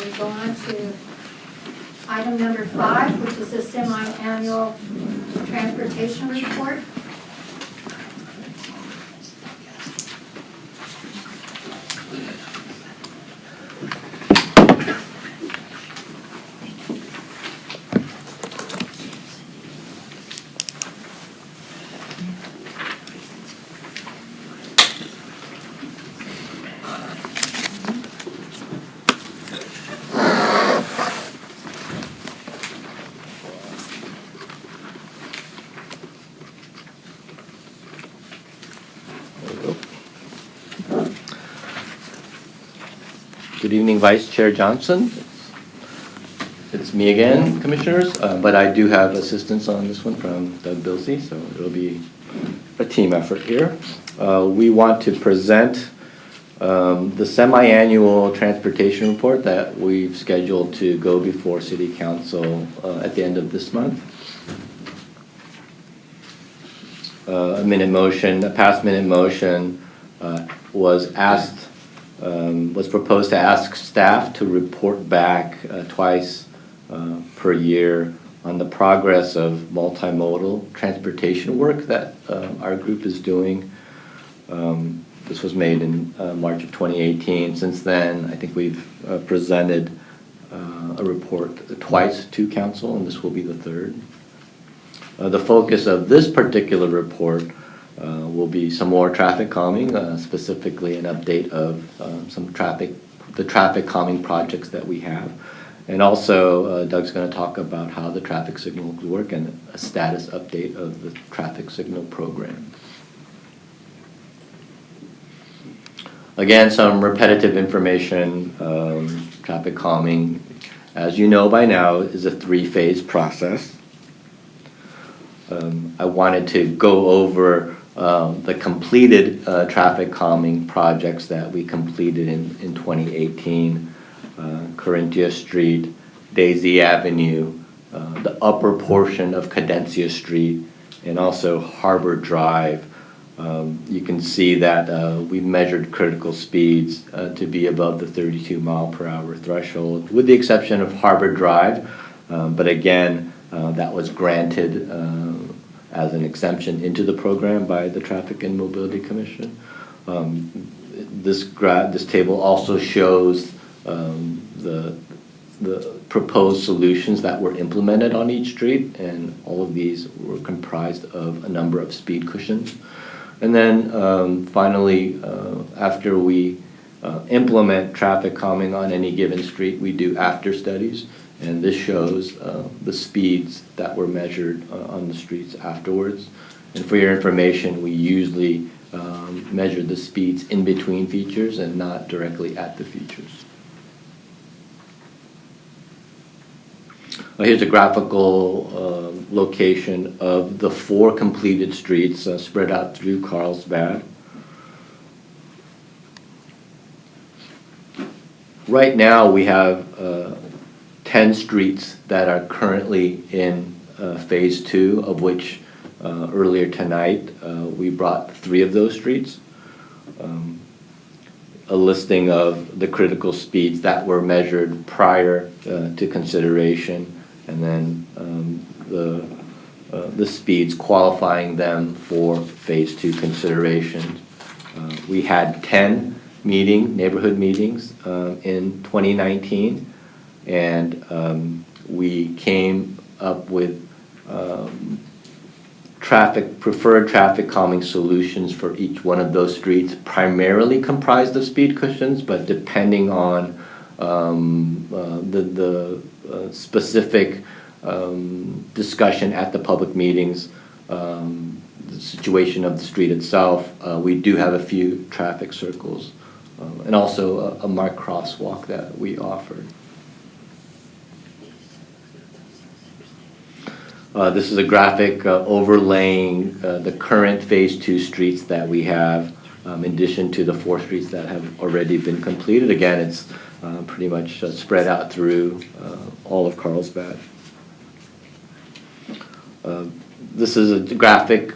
we go on to item number 5, which is the semi-annual transportation report. Good evening, Vice Chair Johnson. It's me again, Commissioners, but I do have assistance on this one from Doug Bilsey, so it'll be a team effort here. We want to present the semi-annual transportation report that we've scheduled to go before City Council at the end of this month. A past minute motion was proposed to ask staff to report back twice per year on the progress of multimodal transportation work that our group is doing. This was made in March of 2018. Since then, I think we've presented a report twice to Council, and this will be the third. The focus of this particular report will be some more traffic calming, specifically an update of the traffic calming projects that we have. And also, Doug's going to talk about how the traffic signals work and a status update of the traffic signal program. Again, some repetitive information. Traffic calming, as you know by now, is a 3-phase process. I wanted to go over the completed traffic calming projects that we completed in 2018. Corinthia Street, Daisy Avenue, the upper portion of Cadencia Street, and also Harbor Drive. You can see that we measured critical speeds to be above the 32 mile per hour threshold, with the exception of Harbor Drive. But again, that was granted as an exemption into the program by the Traffic and Mobility Commission. This table also shows the proposed solutions that were implemented on each street, and all of these were comprised of a number of speed cushions. And then finally, after we implement traffic calming on any given street, we do after studies, and this shows the speeds that were measured on the streets afterwards. And for your information, we usually measure the speeds in between features and not directly at the features. Here's a graphical location of the 4 completed streets spread out through Carlsbad. Right now we have 10 streets that are currently in phase 2, of which earlier tonight we brought 3 of those streets. A listing of the critical speeds that were measured prior to consideration, and then the speeds qualifying them for phase 2 consideration. We had 10 neighborhood meetings in 2019, and we came up with preferred traffic calming solutions for each one of those streets, primarily comprised of speed cushions, but depending on the specific discussion at the public meetings, the situation of the street itself, we do have a few traffic circles, and also a marked crosswalk that we offered. This is a graphic overlaying the current phase 2 streets that we have, in addition to the 4 streets that have already been completed. Again, it's pretty much spread out through all of Carlsbad. This is a graphic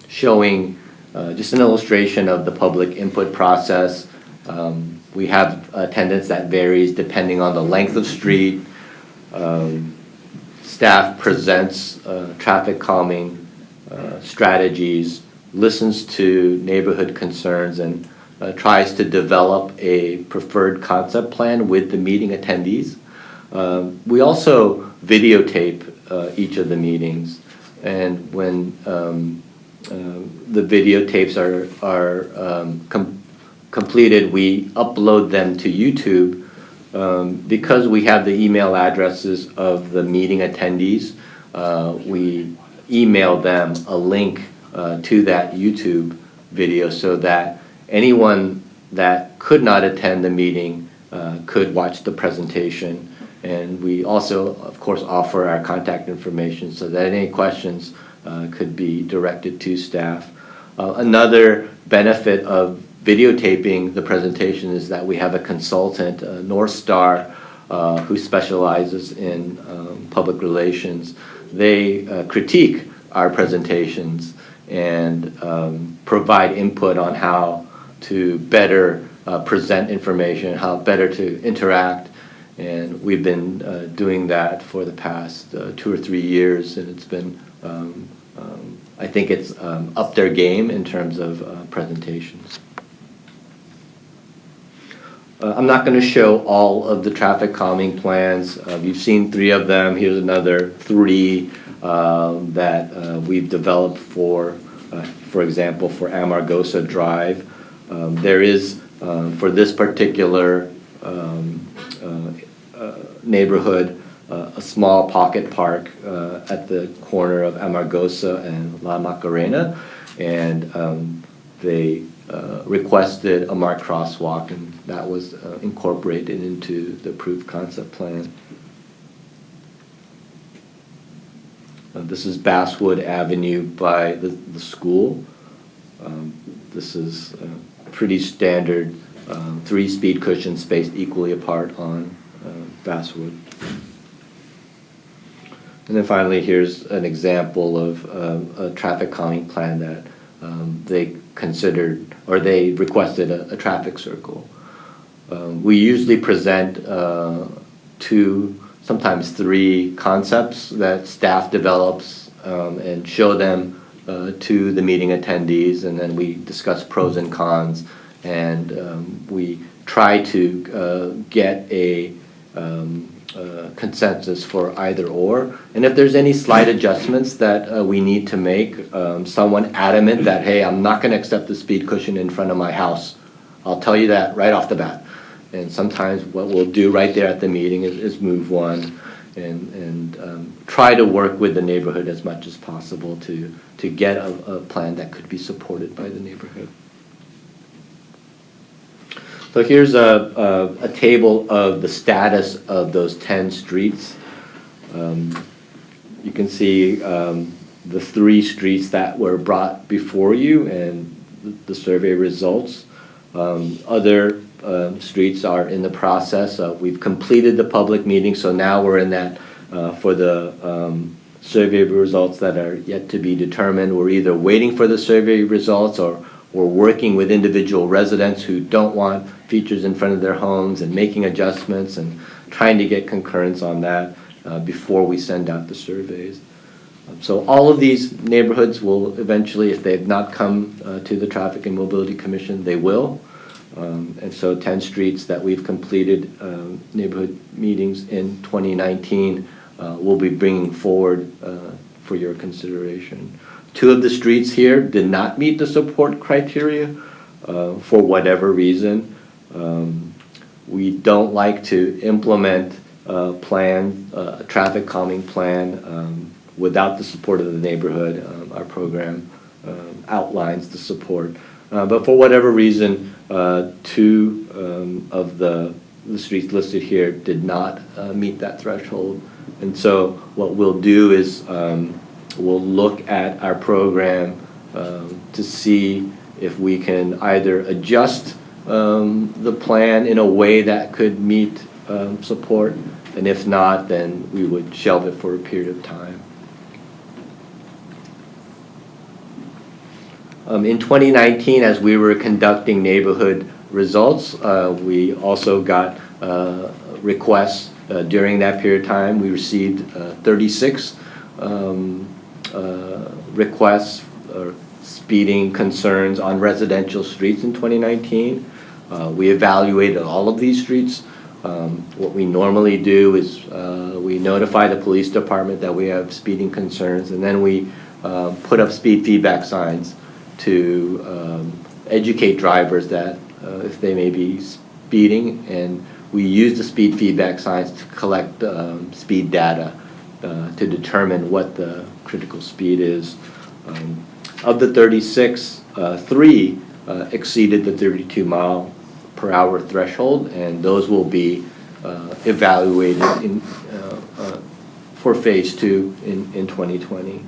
showing just an illustration of the public input process. We have attendance that varies depending on the length of street. Staff presents traffic calming strategies, listens to neighborhood concerns, and tries to develop a preferred concept plan with the meeting attendees. We also videotape each of the meetings, and when the videotapes are completed, we upload them to YouTube. Because we have the email addresses of the meeting attendees, we email them a link to that YouTube video so that anyone that could not attend the meeting could watch the presentation. And we also, of course, offer our contact information so that any questions could be directed to staff. Another benefit of videotaping the presentation is that we have a consultant, North Star, who specializes in public relations. They critique our presentations and provide input on how to better present information, how better to interact. And we've been doing that for the past 2 or 3 years, and it's been, I think it's up their game in terms of presentations. I'm not going to show all of the traffic calming plans. You've seen 3 of them. Here's another 3 that we've developed for example, for Amargosa Drive. There is, for this particular neighborhood, a small pocket park at the corner of Amargosa and La Macarena, and they requested a marked crosswalk, and that was incorporated into the approved concept plan. This is Basswood Avenue by the school. This is pretty standard 3 speed cushions spaced equally apart on Basswood. And then finally, here's an example of a traffic calming plan that they considered, or they requested a traffic circle. We usually present 2, sometimes 3 concepts that staff develops and show them to the meeting attendees, and then we discuss pros and cons, and we try to get a consensus for either or. And if there's any slight adjustments that we need to make, someone adamant that, hey, I'm not going to accept the speed cushion in front of my house, I'll tell you that right off the bat. And sometimes what we'll do right there at the meeting is move one and try to work with the neighborhood as much as possible to get a plan that could be supported by the neighborhood. So here's a table of the status of those 10 streets. You can see the 3 streets that were brought before you and the survey results. Other streets are in the process. We've completed the public meeting, so now we're in that for the survey results that are yet to be determined. We're either waiting for the survey results or we're working with individual residents who don't want features in front of their homes and making adjustments and trying to get concurrence on that before we send out the surveys. So all of these neighborhoods will eventually, if they have not come to the Traffic and Mobility Commission, they will. And so 10 streets that we've completed neighborhood meetings in 2019 we'll be bringing forward for your consideration. 2 of the streets here did not meet the support criteria for whatever reason. We don't like to implement a plan, a traffic calming plan, without the support of the neighborhood. Our program outlines the support. But for whatever reason, 2 of the streets listed here did not meet that threshold. And so what we'll do is we'll look at our program to see if we can either adjust the plan in a way that could meet support, and if not, then we would shelve it for a period of time. In 2019, as we were conducting neighborhood results. We also got requests during that period of time. We received 36 requests or speeding concerns on residential streets in 2019. We evaluated all of these streets. What we normally do is we notify the police department that we have speeding concerns, and then we put up speed feedback signs to educate drivers that if they may be speeding, and we use the speed feedback signs to collect speed data to determine what the critical speed is. Of the 36, 3 exceeded the 32 mile per hour threshold, and those will be evaluated for phase 2 in 2020.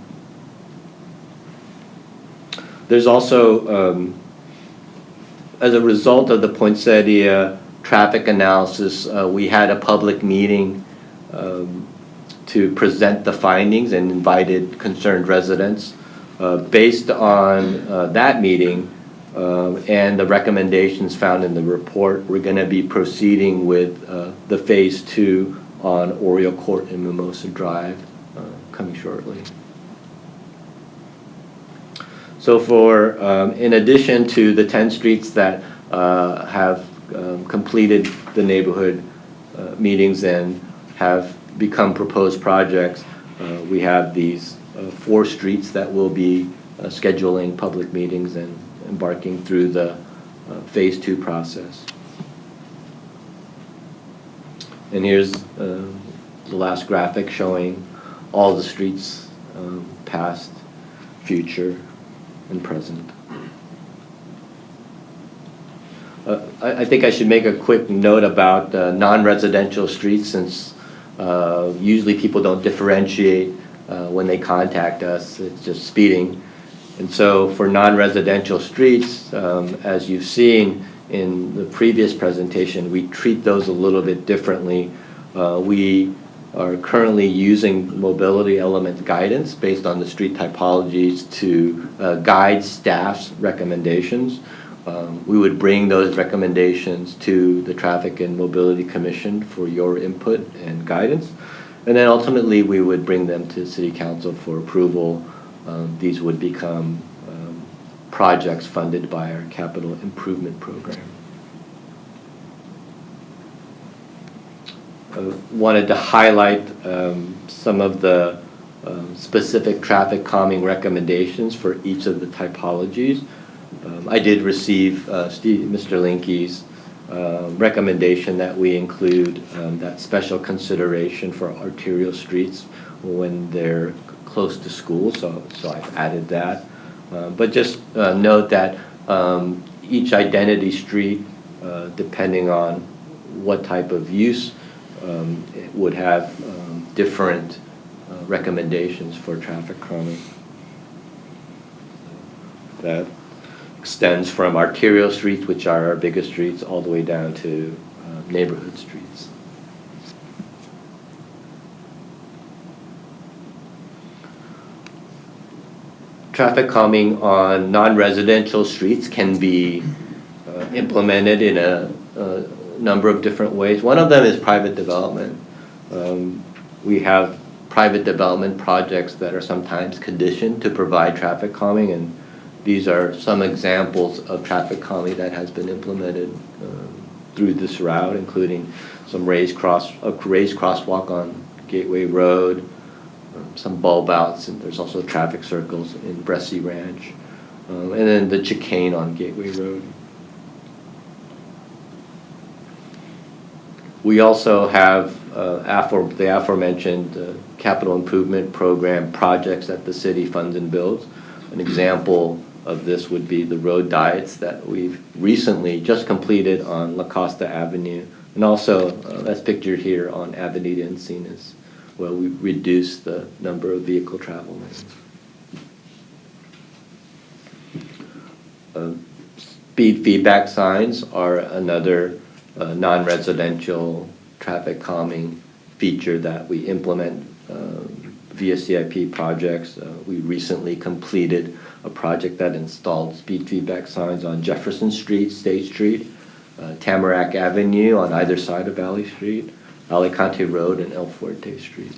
There's also, as a result of the poinsettia traffic analysis, we had a public meeting to present the findings and invited concerned residents. Based on that meeting and the recommendations found in the report, we're going to be proceeding with the phase 2 on Oriole Court and Mimosa Drive coming shortly. So for, in addition to the 10 streets that have completed the neighborhood meetings and have become proposed projects, we have these 4 streets that will be scheduling public meetings and embarking through the phase 2 process. And here's the last graphic showing all the streets, past, future, and present. I think I should make a quick note about non-residential streets, since usually people don't differentiate when they contact us. It's just speeding. And so for non-residential streets, as you've seen in the previous presentation, we treat those a little bit differently. We are currently using mobility element guidance based on the street typologies to guide staff's recommendations. We would bring those recommendations to the Traffic and Mobility Commission for your input and guidance. And then ultimately we would bring them to City Council for approval. These would become projects funded by our capital improvement program. Wanted to highlight some of the specific traffic calming recommendations for each of the typologies. I did receive Mr. Linky's recommendation that we include that special consideration for arterial streets when they're close to school, so I've added that. But just note that each identity street, depending on what type of use, it would have different recommendations for traffic calming. That extends from arterial streets, which are our biggest streets, all the way down to neighborhood streets. Traffic calming on non-residential streets can be implemented in a number of different ways. One of them is private development. We have private development projects that are sometimes conditioned to provide traffic calming, and these are some examples of traffic calming that has been implemented through this route, including some raised crosswalk on Gateway Road, some bulb outs, and there's also traffic circles in Bressie Ranch, and then the chicane on Gateway Road. We also have the aforementioned capital improvement program projects that the city funds and builds. An example of this would be the road diets that we've recently just completed on La Costa Avenue, and also that's pictured here on Avenida Encinas, where we reduced the number of vehicle travel lanes. Speed feedback signs are another non-residential traffic calming feature that we implement via CIP projects. We recently completed a project that installed speed feedback signs on Jefferson Street, State Street, Tamarack Avenue on either side of Valley Street, Alicante Road, and El Fuerte Street.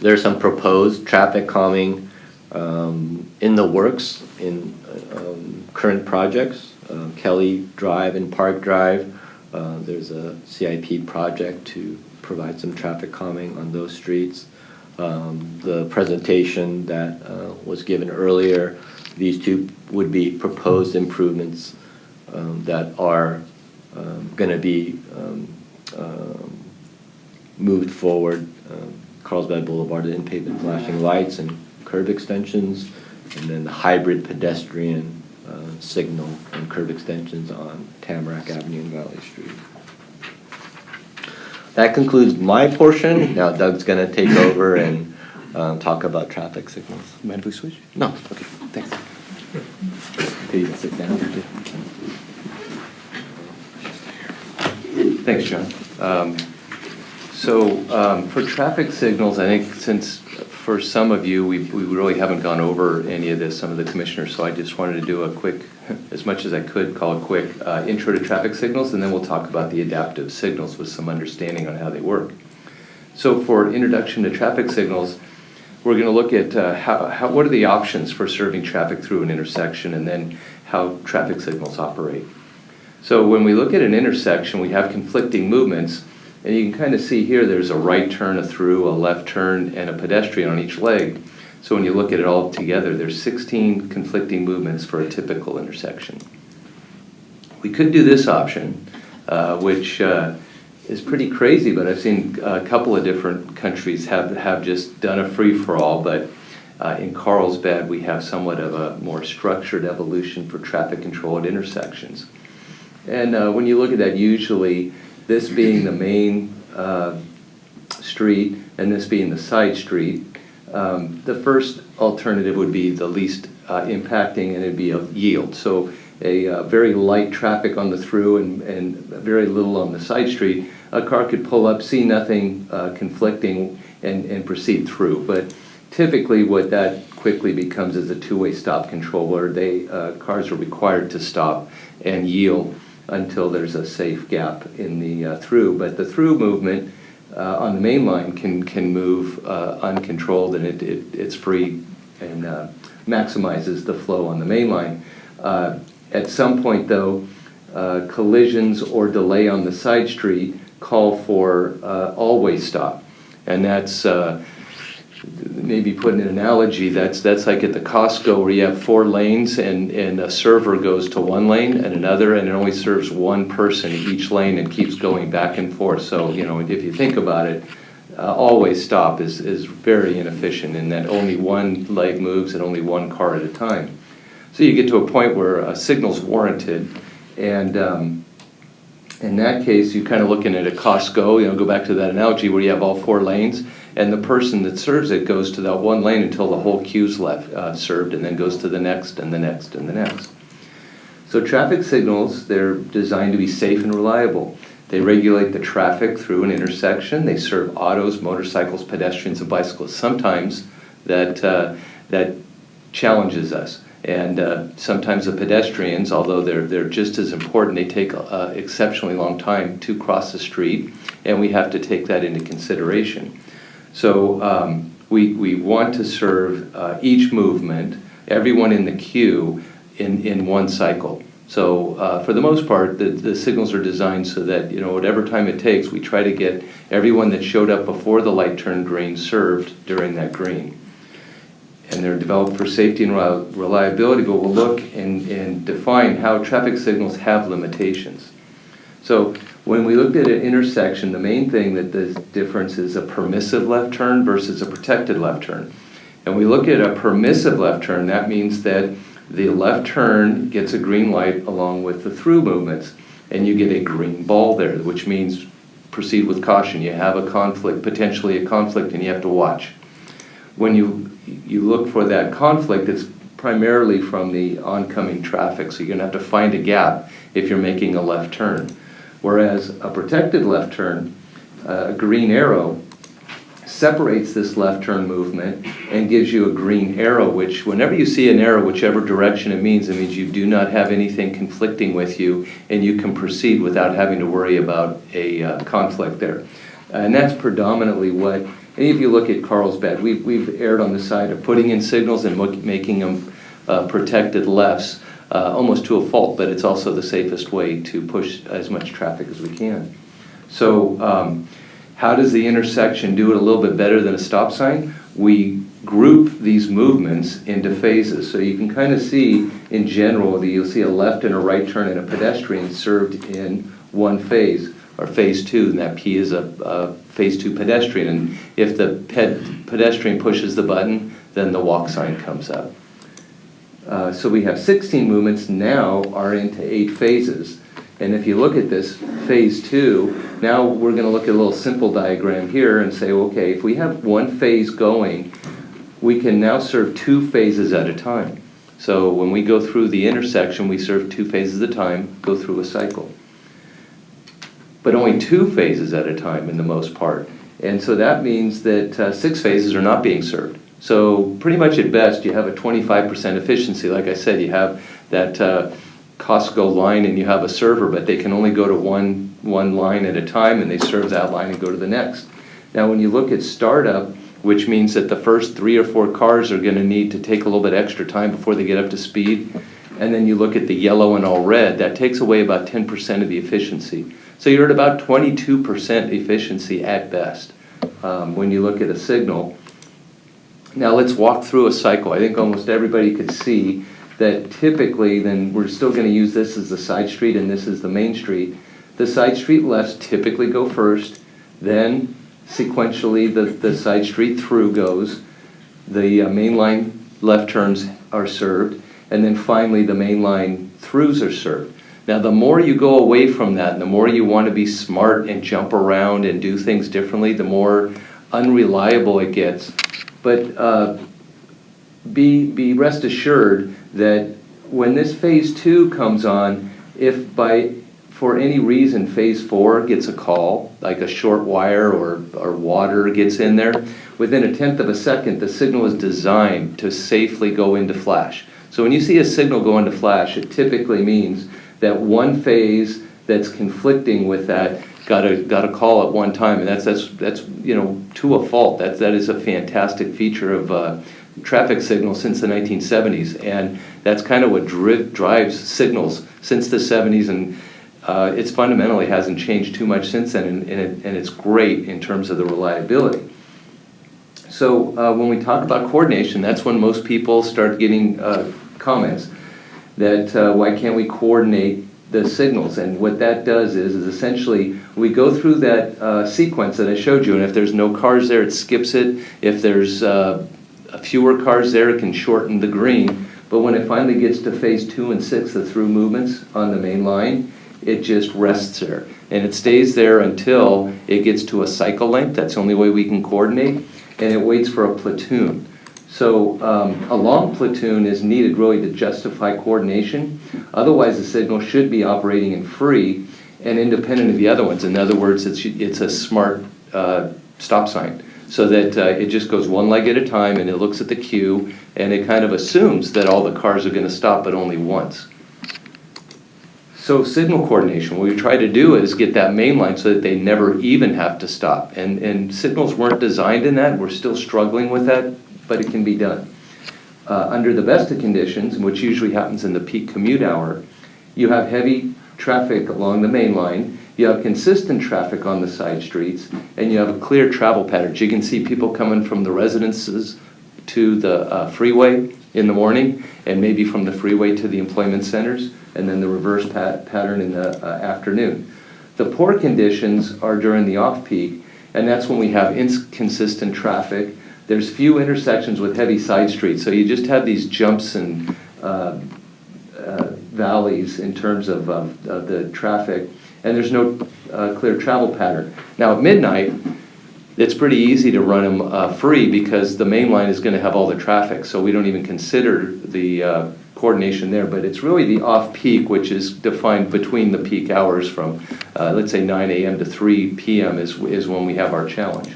There's some proposed traffic calming in the works in current projects. Kelly Drive and Park Drive, there's a CIP project to provide some traffic calming on those streets. The presentation that was given earlier, these two would be proposed improvements that are going to be moved forward. Carlsbad Boulevard, the in-pavement flashing lights and curb extensions, and then the hybrid pedestrian signal and curb extensions on Tamarack Avenue and Valley Street. That concludes my portion. Now Doug's going to take over and talk about traffic signals. Mind if we switch? No, okay, thanks. Could you sit down? Thanks, John. For traffic signals, I think since for some of you, we really haven't gone over any of this, some of the commissioners, so I just wanted to do a quick, as much as I could, call a quick intro to traffic signals, and then we'll talk about the adaptive signals with some understanding on how they work. So for introduction to traffic signals, we're going to look at what are the options for serving traffic through an intersection, and then how traffic signals operate. So when we look at an intersection, we have conflicting movements, and you can kind of see here there's a right turn, a through, a left turn, and a pedestrian on each leg. So when you look at it all together, there's 16 conflicting movements for a typical intersection. We could do this option, which is pretty crazy, but I've seen a couple of different countries have just done a free-for-all, but in Carlsbad we have somewhat of a more structured evolution for traffic control at intersections. And when you look at that, usually this being the main street and this being the side street, the first alternative would be the least impacting, and it'd be a yield. So a very light traffic on the through and very little on the side street, a car could pull up, see nothing conflicting, and proceed through. But typically what that quickly becomes is a two-way stop control, where cars are required to stop and yield until there's a safe gap in the through. But the through movement on the main line can move uncontrolled, and it's free and maximizes the flow on the main line. At some point, though, collisions or delay on the side street call for all-way stop, and that's maybe put in an analogy, that's like at the Costco where you have 4 lanes and a server goes to one lane and another, and it only serves one person in each lane and keeps going back and forth. So, you know, if you think about it, always stop is very inefficient in that only one leg moves and only one car at a time. So you get to a point where a signal's warranted, and in that case, you're kind of looking at a Costco, you know, go back to that analogy where you have all 4 lanes, and the person that serves it goes to that one lane until the whole queue's left served, and then goes to the next and the next and the next. So traffic signals, they're designed to be safe and reliable. They regulate the traffic through an intersection. They serve autos, motorcycles, pedestrians, and bicyclists. Sometimes that challenges us. And sometimes the pedestrians, although they're just as important, they take an exceptionally long time to cross the street, and we have to take that into consideration. So we want to serve each movement, everyone in the queue, in one cycle. So for the most part, the signals are designed so that, you know, whatever time it takes, we try to get everyone that showed up before the light turned green served during that green. And they're developed for safety and reliability, but we'll look and define how traffic signals have limitations. So when we looked at an intersection, the main thing that the difference is a permissive left turn versus a protected left turn. And we look at a permissive left turn, that means that the left turn gets a green light along with the through movements, and you get a green ball there, which means proceed with caution. You have a conflict, potentially a conflict, and you have to watch. When you look for that conflict, it's primarily from the oncoming traffic, so you're going to have to find a gap if you're making a left turn. Whereas a protected left turn, a green arrow, separates this left turn movement and gives you a green arrow, which whenever you see an arrow, whichever direction it means you do not have anything conflicting with you and you can proceed without having to worry about a conflict there. And that's predominantly what, any of you look at Carlsbad, we've erred on the side of putting in signals and making them protected lefts almost to a fault, but it's also the safest way to push as much traffic as we can. So how does the intersection do it a little bit better than a stop sign? We group these movements into phases. So you can kind of see in general that you'll see a left and a right turn and a pedestrian served in one phase, or phase two, and that P is a phase two pedestrian. And if the pedestrian pushes the button, then the walk sign comes up. So we have 16 movements now are into 8 phases. And if you look at this phase two, now we're going to look at a little simple diagram here and say, okay, if we have one phase going, we can now serve 2 phases at a time. So when we go through the intersection, we serve 2 phases at a time, go through a cycle. But only 2 phases at a time in the most part. And so that means that 6 phases are not being served. So pretty much at best, you have a 25% efficiency. Like I said, you have that Costco line and you have a server, but they can only go to one line at a time and they serve that line and go to the next. Now when you look at startup, which means that the first 3 or 4 cars are going to need to take a little bit extra time before they get up to speed, and then you look at the yellow and all red, that takes away about 10% of the efficiency. So you're at about 22% efficiency at best when you look at a signal. Now let's walk through a cycle. I think almost everybody could see that typically, then we're still going to use this as the side street and this is the main street. The side street lefts typically go first, then sequentially the side street through goes, the main line left turns are served, and then finally the main line throughs are served. Now the more you go away from that, and the more you want to be smart and jump around and do things differently, the more unreliable it gets. But be rest assured that when this phase two comes on, if for any reason phase 4 gets a call, like a short wire or water gets in there, within 1/10 of a second, the signal is designed to safely go into flash. So when you see a signal go into flash, it typically means that one phase that's conflicting with that got a call at one time, and that's to a fault. That is a fantastic feature of traffic signals since the 1970s, and that's kind of what drives signals since the 70s, and it's fundamentally hasn't changed too much since then, and it's great in terms of the reliability. So when we talk about coordination, that's when most people start getting comments that why can't we coordinate the signals? And what that does is essentially we go through that sequence that I showed you, and if there's no cars there, it skips it. If there's fewer cars there, it can shorten the green. But when it finally gets to phase 2 and 6, the through movements on the main line, it just rests there. And it stays there until it gets to a cycle length. That's the only way we can coordinate. And it waits for a platoon. So a long platoon is needed really to justify coordination. Otherwise, the signal should be operating in free and independent of the other ones. In other words, it's a smart stop sign, so that it just goes one leg at a time and it looks at the queue and it kind of assumes that all the cars are going to stop, but only once. So signal coordination, what we try to do is get that main line so that they never even have to stop. And signals weren't designed in that. We're still struggling with that, but it can be done. Under the best of conditions, which usually happens in the peak commute hour, you have heavy traffic along the main line, you have consistent traffic on the side streets, and you have a clear travel pattern. You can see people coming from the residences to the freeway in the morning, and maybe from the freeway to the employment centers, and then the reverse pattern in the afternoon. The poor conditions are during the off-peak, and that's when we have inconsistent traffic. There's few intersections with heavy side streets, so you just have these jumps and valleys in terms of the traffic, and there's no clear travel pattern. Now at midnight, it's pretty easy to run them free because the main line is going to have all the traffic, so we don't even consider the coordination there, but it's really the off-peak, which is defined between the peak hours from, let's say 9 a.m. to 3 p.m. is when we have our challenge.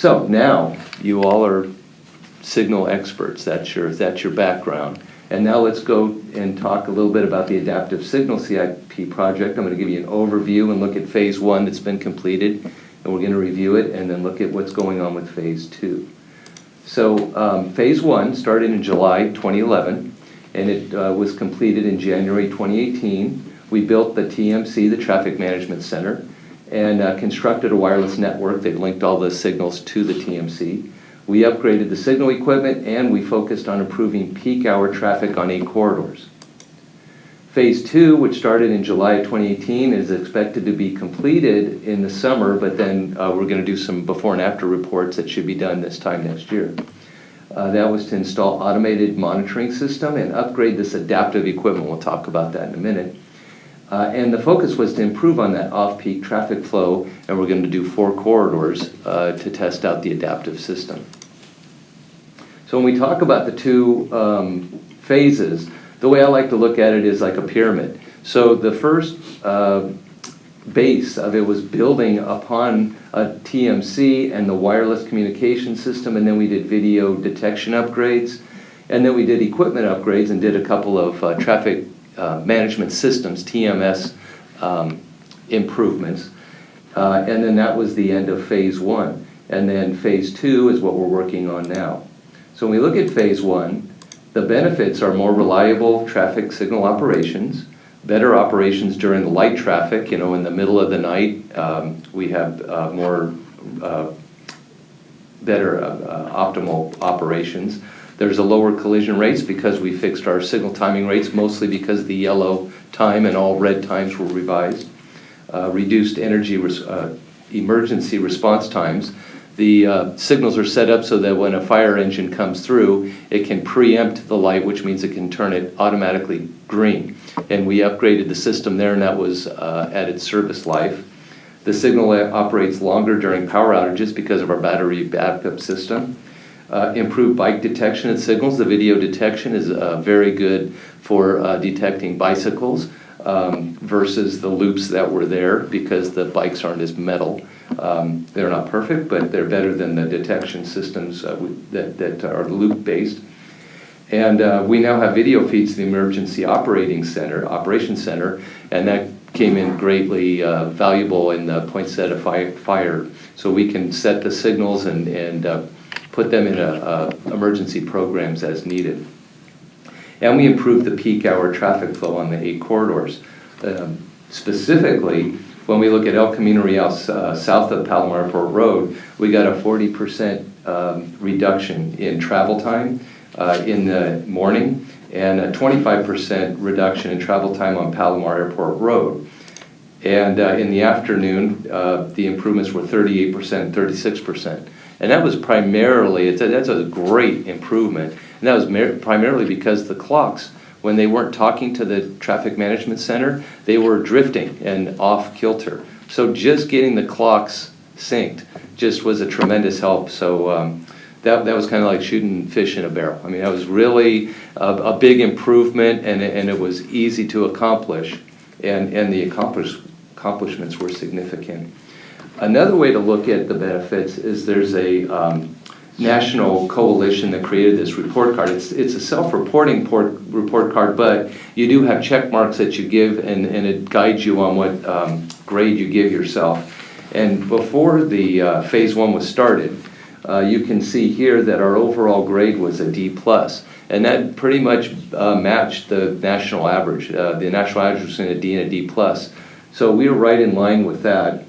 So now, you all are signal experts. That's your background. And now let's go and talk a little bit about the Adaptive Signal CIP project. I'm going to give you an overview and look at phase 1 that's been completed, and we're going to review it and then look at what's going on with phase 2. So phase 1 started in July 2011, and it was completed in January 2018. We built the T&MC, the Traffic Management Center, and constructed a wireless network that linked all the signals to the T&MC. We upgraded the signal equipment, and we focused on improving peak hour traffic on 8 corridors. Phase 2, which started in July of 2018, is expected to be completed in the summer, but then we're going to do some before and after reports that should be done this time next year. That was to install automated monitoring system and upgrade this adaptive equipment. We'll talk about that in a minute. And the focus was to improve on that off-peak traffic flow, and we're going to do 4 corridors to test out the adaptive system. So when we talk about the 2 phases, the way I like to look at it is like a pyramid. So the first base of it was building upon a T&MC and the wireless communication system, and then we did video detection upgrades, and then we did equipment upgrades and did a couple of traffic management systems, TMS improvements, and then that was the end of phase 1. And then phase 2 is what we're working on now. So when we look at phase 1, the benefits are more reliable traffic signal operations, better operations during the light traffic. You know, in the middle of the night, we have better optimal operations. There's a lower collision rates because we fixed our signal timing rates, mostly because the yellow time and all red times were revised. Reduced emergency response times. The signals are set up so that when a fire engine comes through, it can preempt the light, which means it can turn it automatically green. And we upgraded the system there, and that was at its service life. The signal operates longer during power outages because of our battery backup system. Improved bike detection and signals. The video detection is very good for detecting bicycles versus the loops that were there because the bikes aren't as metal. They're not perfect, but they're better than the detection systems that are loop-based. And we now have video feeds to the Emergency Operations Center, and that came in greatly valuable in the point set of fire. So we can set the signals and put them in emergency programs as needed. And we improved the peak hour traffic flow on the 8 corridors. Specifically, when we look at El Camino Real south of Palomar Airport Road, we got a 40% reduction in travel time in the morning and a 25% reduction in travel time on Palomar Airport Road. And in the afternoon, the improvements were 38% and 36%. And that was primarily, that's a great improvement, and that was primarily because the clocks, when they weren't talking to the traffic management center, they were drifting and off kilter. So just getting the clocks synced just was a tremendous help. So that was kind of like shooting fish in a barrel. I mean, that was really a big improvement, and it was easy to accomplish, and the accomplishments were significant. Another way to look at the benefits is there's a national coalition that created this report card. It's a self-reporting report card, but you do have check marks that you give, and it guides you on what grade you give yourself. And before the phase 1 was started, you can see here that our overall grade was a D+, and that pretty much matched the national average. The national average was a D and a D+. So we were right in line with that.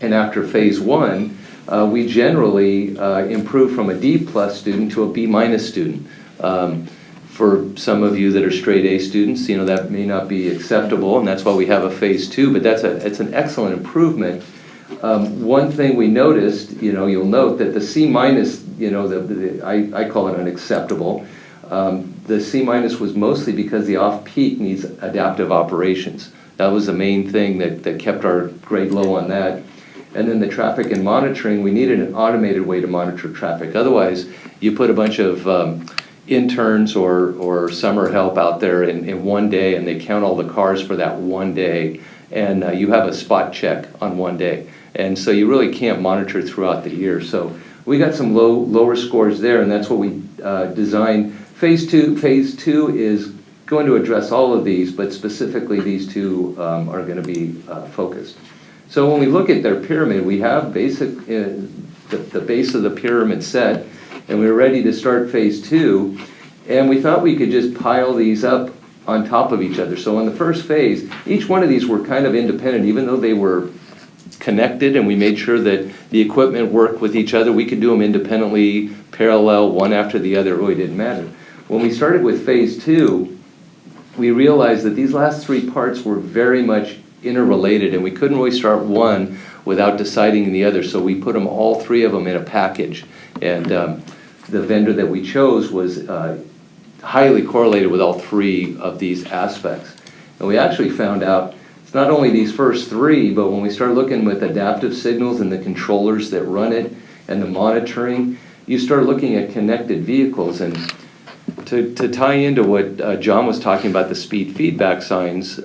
And after phase 1, we generally improved from a D+ student to a B- student. For some of you that are straight A students, you know, that may not be acceptable, and that's why we have a phase 2, but it's an excellent improvement. One thing we noticed, you know, you'll note that the C-, you know, I call it unacceptable. The C- was mostly because the off-peak needs adaptive operations. That was the main thing that kept our grade low on that. And then the traffic and monitoring, we needed an automated way to monitor traffic. Otherwise, you put a bunch of interns or summer help out there in one day, and they count all the cars for that one day, and you have a spot check on one day. And so you really can't monitor throughout the year. So we got some lower scores there, and that's what we designed. Phase two is going to address all of these, but specifically these two are going to be focused. So when we look at their pyramid, we have the base of the pyramid set, and we were ready to start phase two, and we thought we could just pile these up on top of each other. So in the first phase, each one of these were kind of independent, even though they were connected, and we made sure that the equipment worked with each other. We could do them independently, parallel, one after the other. It really didn't matter. When we started with phase two, we realized that these last three parts were very much interrelated, and we couldn't really start one without deciding the other. So we put them, all three of them, in a package. And the vendor that we chose was highly correlated with all three of these aspects. And we actually found out it's not only these first three, but when we start looking with adaptive signals and the controllers that run it and the monitoring, you start looking at connected vehicles. And to tie into what John was talking about, the speed feedback signs,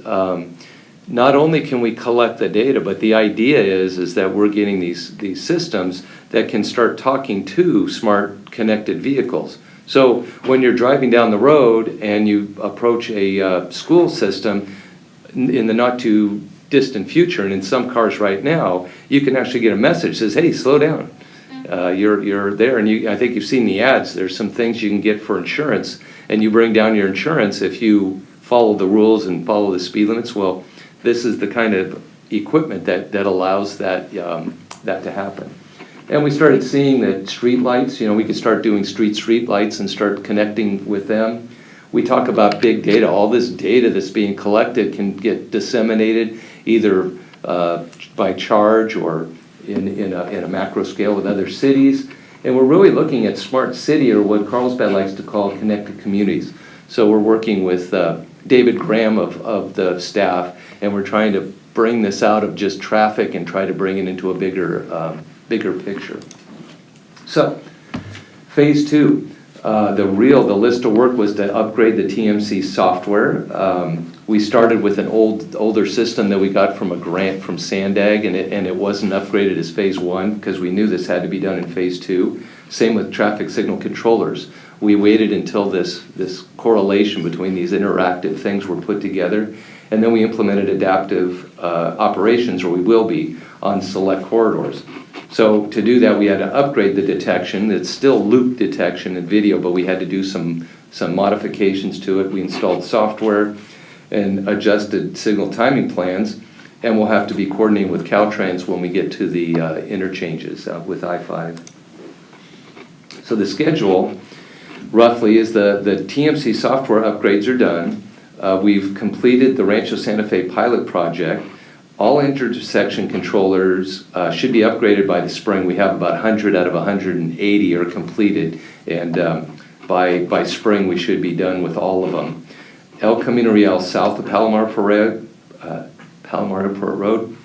not only can we collect the data, but the idea is that we're getting these systems that can start talking to smart connected vehicles. So when you're driving down the road and you approach a school system in the not too distant future, and in some cars right now, you can actually get a message that says, hey, slow down. You're there, and I think you've seen the ads. There's some things you can get for insurance, and you bring down your insurance if you follow the rules and follow the speed limits. Well, this is the kind of equipment that allows that to happen. And we started seeing that street lights, we could start doing street lights and start connecting with them. We talk about big data. All this data that's being collected can get disseminated either by charge or in a macro scale with other cities. And we're really looking at smart city, or what Carlsbad likes to call connected communities. So we're working with David Graham of the staff, and we're trying to bring this out of just traffic and try to bring it into a bigger picture. So, phase two, the list of work was to upgrade the T&MC software. We started with an older system that we got from a grant from Sandag, and it wasn't upgraded as phase one because we knew this had to be done in phase two. Same with traffic signal controllers. We waited until this correlation between these interactive things were put together, and then we implemented adaptive operations, or we will be, on select corridors. So to do that, we had to upgrade the detection. It's still loop detection and video, but we had to do some modifications to it. We installed software and adjusted signal timing plans, and we'll have to be coordinating with Caltrans when we get to the interchanges with I-5. So the schedule, roughly, is the T&MC software upgrades are done. We've completed the Rancho Santa Fe pilot project. All intersection controllers should be upgraded by the spring. We have about 100 out of 180 are completed, and by spring we should be done with all of them. El Camino Real south of Palomar Airport Road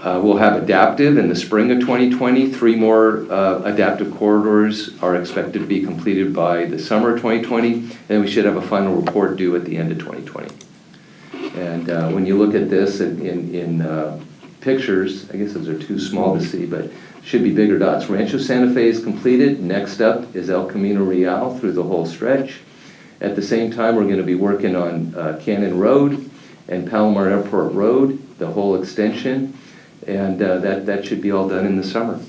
will have adaptive in the spring of 2020. 3 more adaptive corridors are expected to be completed by the summer of 2020, and we should have a final report due at the end of 2020. And when you look at this in pictures, I guess those are too small to see, but should be bigger dots. Rancho Santa Fe is completed. Next up is El Camino Real through the whole stretch. At the same time, we're going to be working on Cannon Road and Palomar Airport Road, the whole extension, and that should be all done in the summer.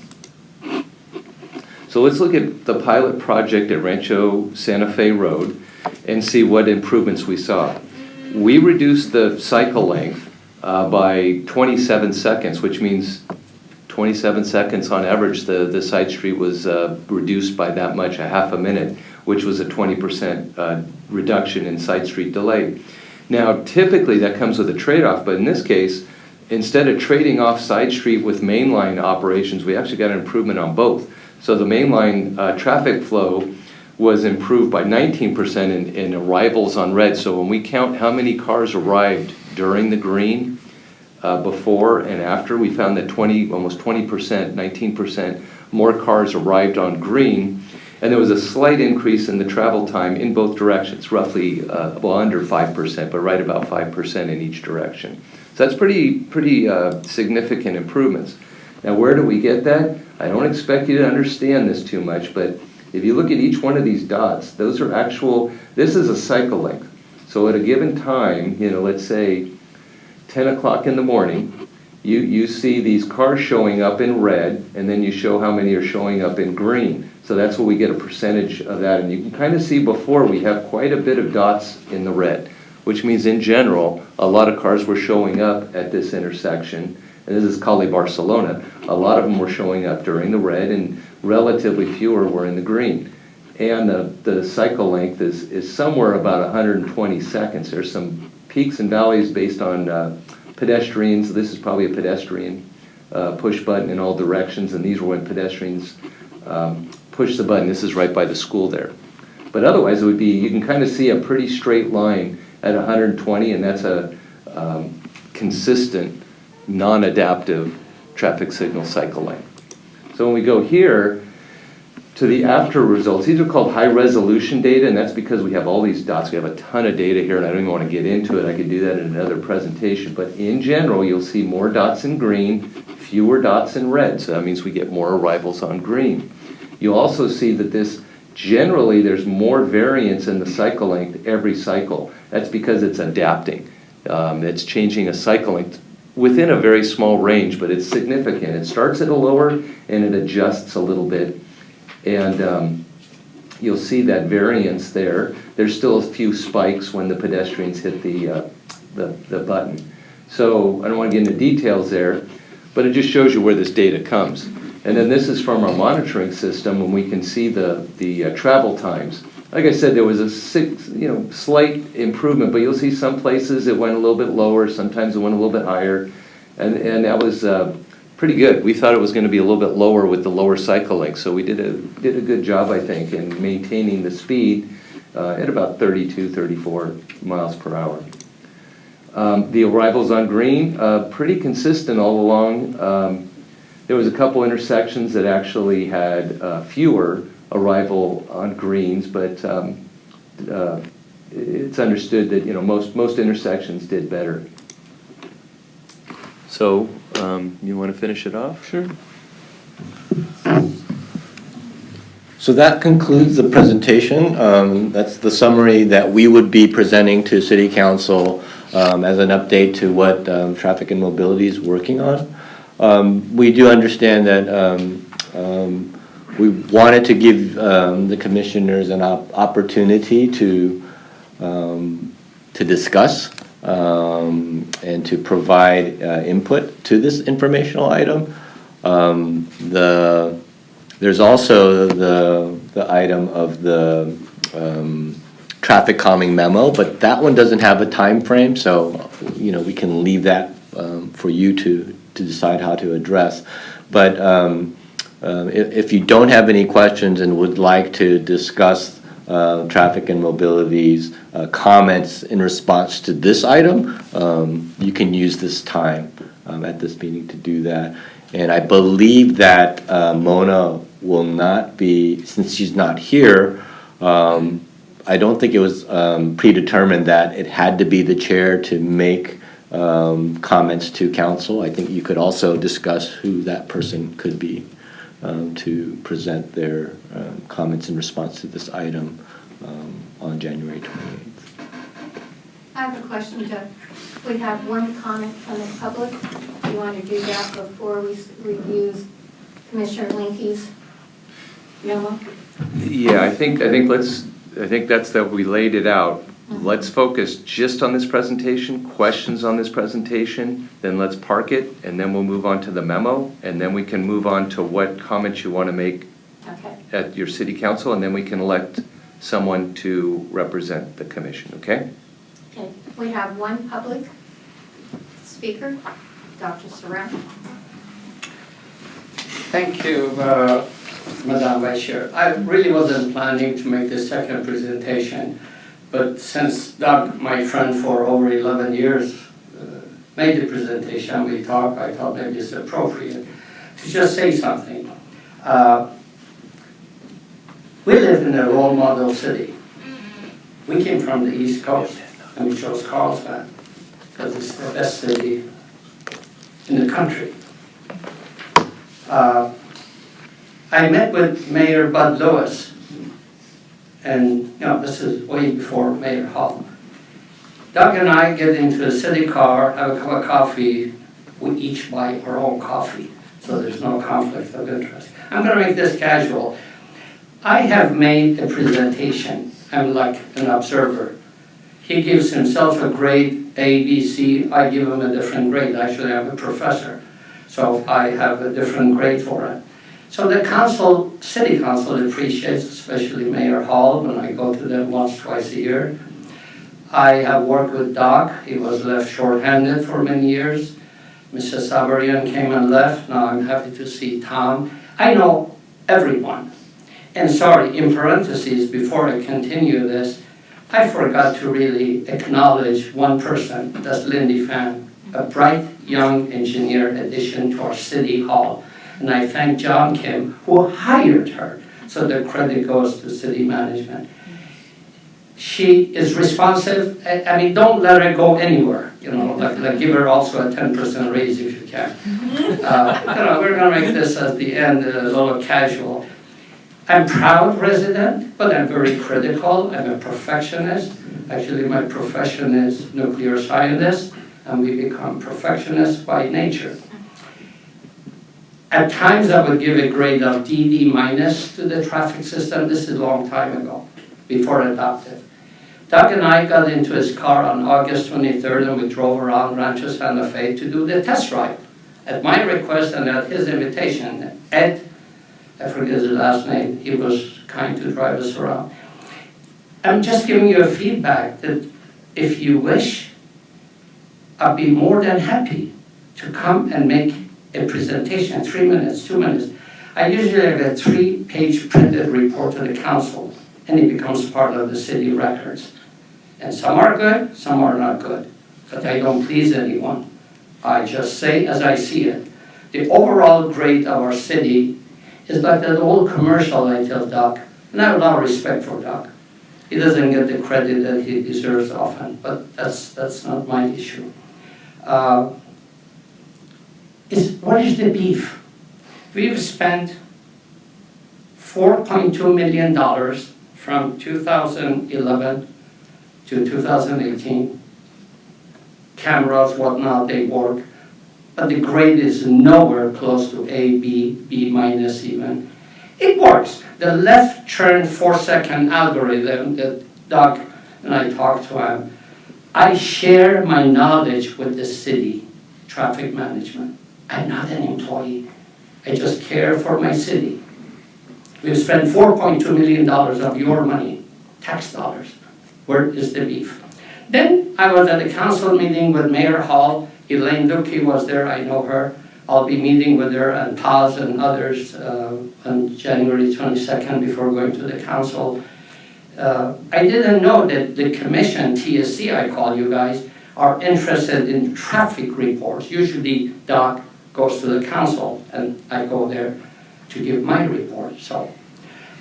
So let's look at the pilot project at Rancho Santa Fe Road and see what improvements we saw. We reduced the cycle length by 27 seconds, which means 27 seconds on average. The side street was reduced by that much, a half a minute, which was a 20% reduction in side street delay. Now, typically that comes with a trade-off, but in this case, instead of trading off side street with mainline operations, we actually got an improvement on both. So the mainline traffic flow was improved by 19% in arrivals on red. So when we count how many cars arrived during the green, before and after, we found that almost 20%, 19% more cars arrived on green, and there was a slight increase in the travel time in both directions, roughly under 5%, but right about 5% in each direction. So that's pretty significant improvements. Now, where do we get that? I don't expect you to understand this too much, but if you look at each one of these dots, those are actual, this is a cycle length. So at a given time, let's say 10 o'clock in the morning, you see these cars showing up in red, and then you show how many are showing up in green. So that's where we get a percentage of that. And you can kind of see before we have quite a bit of dots in the red, which means in general, a lot of cars were showing up at this intersection. And this is Calle Barcelona. A lot of them were showing up during the red, and relatively fewer were in the green. And the cycle length is somewhere about 120 seconds. There's some peaks and valleys based on pedestrians. This is probably a pedestrian push button in all directions, and these were when pedestrians push the button. This is right by the school there. But otherwise, it would be, you can kind of see a pretty straight line at 120, and that's a consistent, non-adaptive traffic signal cycle length. So when we go here to the after results, these are called high resolution data, and that's because we have all these dots. We have a ton of data here, and I don't even want to get into it. I could do that in another presentation. But in general, you'll see more dots in green, fewer dots in red. So that means we get more arrivals on green. You'll also see that this, generally, there's more variance in the cycle length every cycle. That's because it's adapting. It's changing a cycle length within a very small range, but it's significant. It starts at a lower, and it adjusts a little bit. And you'll see that variance there. There's still a few spikes when the pedestrians hit the button. So I don't want to get into details there, but it just shows you where this data comes. And then this is from our monitoring system, when we can see the travel times. Like I said, there was a slight improvement, but you'll see some places it went a little bit lower, sometimes it went a little bit higher, and that was pretty good. We thought it was going to be a little bit lower with the lower cycle length, so we did a good job, I think, in maintaining the speed at about 32, 34 miles per hour. The arrivals on green, pretty consistent all along. There was a couple intersections that actually had fewer arrival on greens, but it's understood that most intersections did better. So you want to finish it off? Sure. So that concludes the presentation. That's the summary that we would be presenting to City Council as an update to what Traffic and Mobility is working on. We do understand that we wanted to give the commissioners an opportunity to discuss and to provide input to this informational item. There's also the item of the traffic calming memo, but that one doesn't have a time frame, so we can leave that for you to decide how to address. But if you don't have any questions and would like to discuss Traffic and Mobility's comments in response to this item, you can use this time at this meeting to do that. And I believe that Mona will not be, since she's not here, I don't think it was predetermined that it had to be the chair to make comments to council. I think you could also discuss who that person could be to present their comments in response to this item on January 28th. I have a question, Jeff. We have one comment from the public. Do you want to do that before we review Commissioner Linke's memo? Yeah, I think that's that we laid it out. Let's focus just on this presentation, questions on this presentation, then let's park it, and then we'll move on to the memo, and then we can move on to what comments you want to make at your city council, and then we can elect someone to represent the commission, okay? Okay, we have one public speaker, Dr. Surratt. Thank you, Madam Vice Chair. I really wasn't planning to make the second presentation, but since Doug, my friend for over 11 years, made the presentation, we talked, I thought maybe it's appropriate to just say something. We live in a role model city. We came from the East Coast, and we chose Carlsbad because it's the best city in the country. I met with Mayor Bud Lewis, and this is way before Mayor Hall. Doug and I get into a city car, have a cup of coffee, we each buy our own coffee, so there's no conflict of interest. I'm going to make this casual. I have made a presentation. I'm like an observer. He gives himself a grade A, B, C. I give him a different grade. Actually, I'm a professor, so I have a different grade for it. So the council, city council appreciates, especially Mayor Hall, when I go to them once, twice a year. I have worked with Doc. He was left short-handed for many years. Mrs. Sabarian came and left. Now I'm happy to see Tom. I know everyone. And sorry, in parentheses, before I continue this, I forgot to really acknowledge one person. That's Lindy Fan, a bright young engineer addition to our city hall. And I thank John Kim, who hired her. So the credit goes to city management. She is responsive. I mean, don't let her go anywhere. Like give her also a 10% raise if you can. We're going to make this at the end a little casual. I'm proud resident, but I'm very critical. I'm a perfectionist. Actually, my profession is nuclear scientist, and we become perfectionists by nature. At times, I would give a grade of DD minus to the traffic system. This is a long time ago, before adoptive. Doug and I got into his car on August 23rd, and we drove around Rancho Santa Fe to do the test ride. At my request and at his invitation, Ed, I forget his last name, he was kind to drive us around. I'm just giving you a feedback that if you wish, I'd be more than happy to come and make a presentation, 3 minutes, 2 minutes. I usually have a 3-page printed report to the council, and it becomes part of the city records. And some are good, some are not good, but I don't please anyone. I just say as I see it. The overall grade of our city is like that old commercial I tell Doc, and I have a lot of respect for Doc. He doesn't get the credit that he deserves often, but that's not my issue. What is the beef? We've spent $4.2 million from 2011 to 2018. Cameras, whatnot, they work. But the grade is nowhere close to A, B, B minus even. It works. The left turn 4-second algorithm that Doug and I talked to him, I share my knowledge with the city traffic management. I'm not an employee. I just care for my city. We've spent $4.2 million of your money, tax dollars. Where is the beef? Then I was at a council meeting with Mayor Hall. Elaine Lukey was there, I know her. I'll be meeting with her and Paz and others on January 22nd before going to the council. I didn't know that the commission, TSC I call you guys, are interested in traffic reports. Usually Doc goes to the council and I go there to give my report. So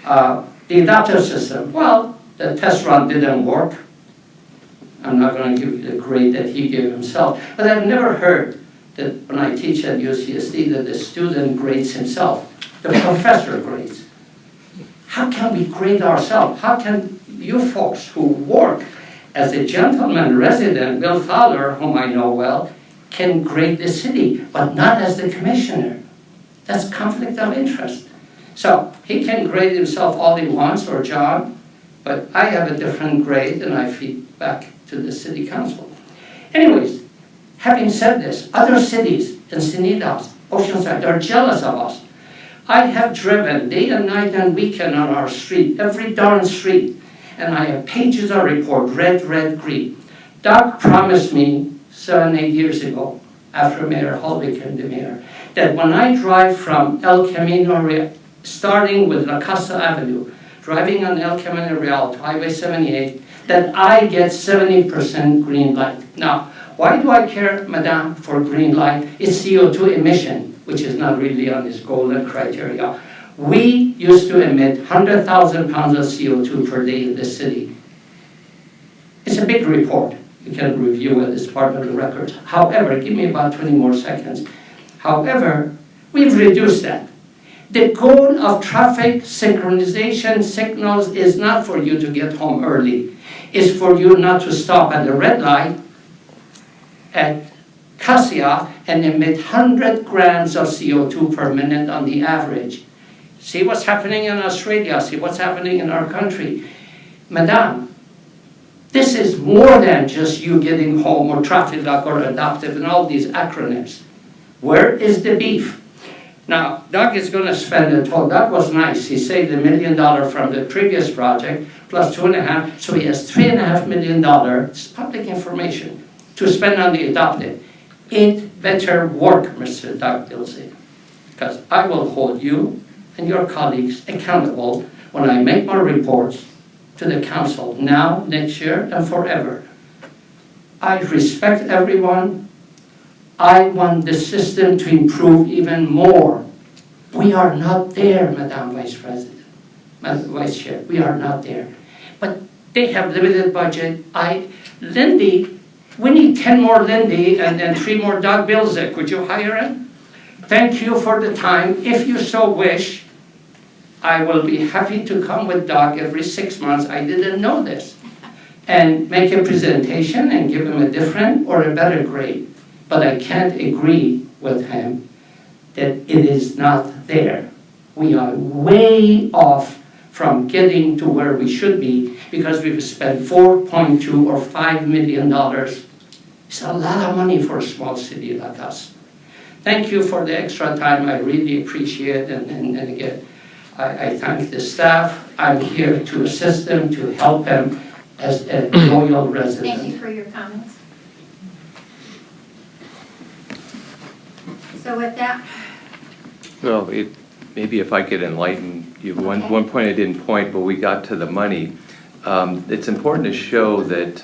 the adaptive system, well, the test run didn't work. I'm not going to give you the grade that he gave himself, but I've never heard that when I teach at UCSD that the student grades himself, the professor grades. How can we grade ourselves? How can you folks who work as a gentleman resident, Bill Fowler, whom I know well, can grade the city, but not as the commissioner? That's conflict of interest. So he can grade himself all he wants, or John, but I have a different grade and I feed back to the city council. Anyways, having said this, other cities, Encinitas, Oceanside, are jealous of us. I have driven day and night and weekend on our street, every darn street, and I have pages of report, red, red, green. Doc promised me 7, 8 years ago, after Mayor Hall became the mayor, that when I drive from El Camino, starting with La Casa Avenue, driving on El Camino Real to Highway 78, that I get 70% green light. Now, why do I care, Madame, for green light? It's CO2 emission, which is not really on this golden criteria. We used to emit 100,000 pounds of CO2 per day in this city. It's a big report. You can review it as part of the records. However, give me about 20 more seconds. However, We've reduced that. The goal of traffic synchronization signals is not for you to get home early. It's for you not to stop at the red light at Cassia and emit 100 grams of CO2 per minute on the average. See what's happening in Australia, see what's happening in our country. Madame, this is more than just you getting home or traffic light or adaptive and all these acronyms. Where is the beef? Now, Doug is going to spend a total. That was nice. He saved $1 million from the previous project, plus 2.5, so he has $3.5 million. It's public information to spend on the adopted. It better work, Mr. Doug Dilsey, because I will hold you and your colleagues accountable when I make my reports to the council now, next year, and forever. I respect everyone. I want the system to improve even more. We are not there, Madam Vice President, Madam Vice Chair, we are not there. But they have limited budget. Lindy, we need 10 more Lindy and then 3 more Doug Bilzek. Could you hire him? Thank you for the time. If you so wish, I will be happy to come with Doug every 6 months. I didn't know this. And make a presentation and give him a different or a better grade. But I can't agree with him that it is not there. We are way off from getting to where we should be because we've spent $4.2 or $5 million. It's a lot of money for a small city like us. Thank you for the extra time. I really appreciate it. And again, I thank the staff. I'm here to assist them, to help them as a loyal resident. Thank you for your comments. So with that, Well, maybe if I could enlighten you, Okay. one point I didn't point, but we got to the money. It's important to show that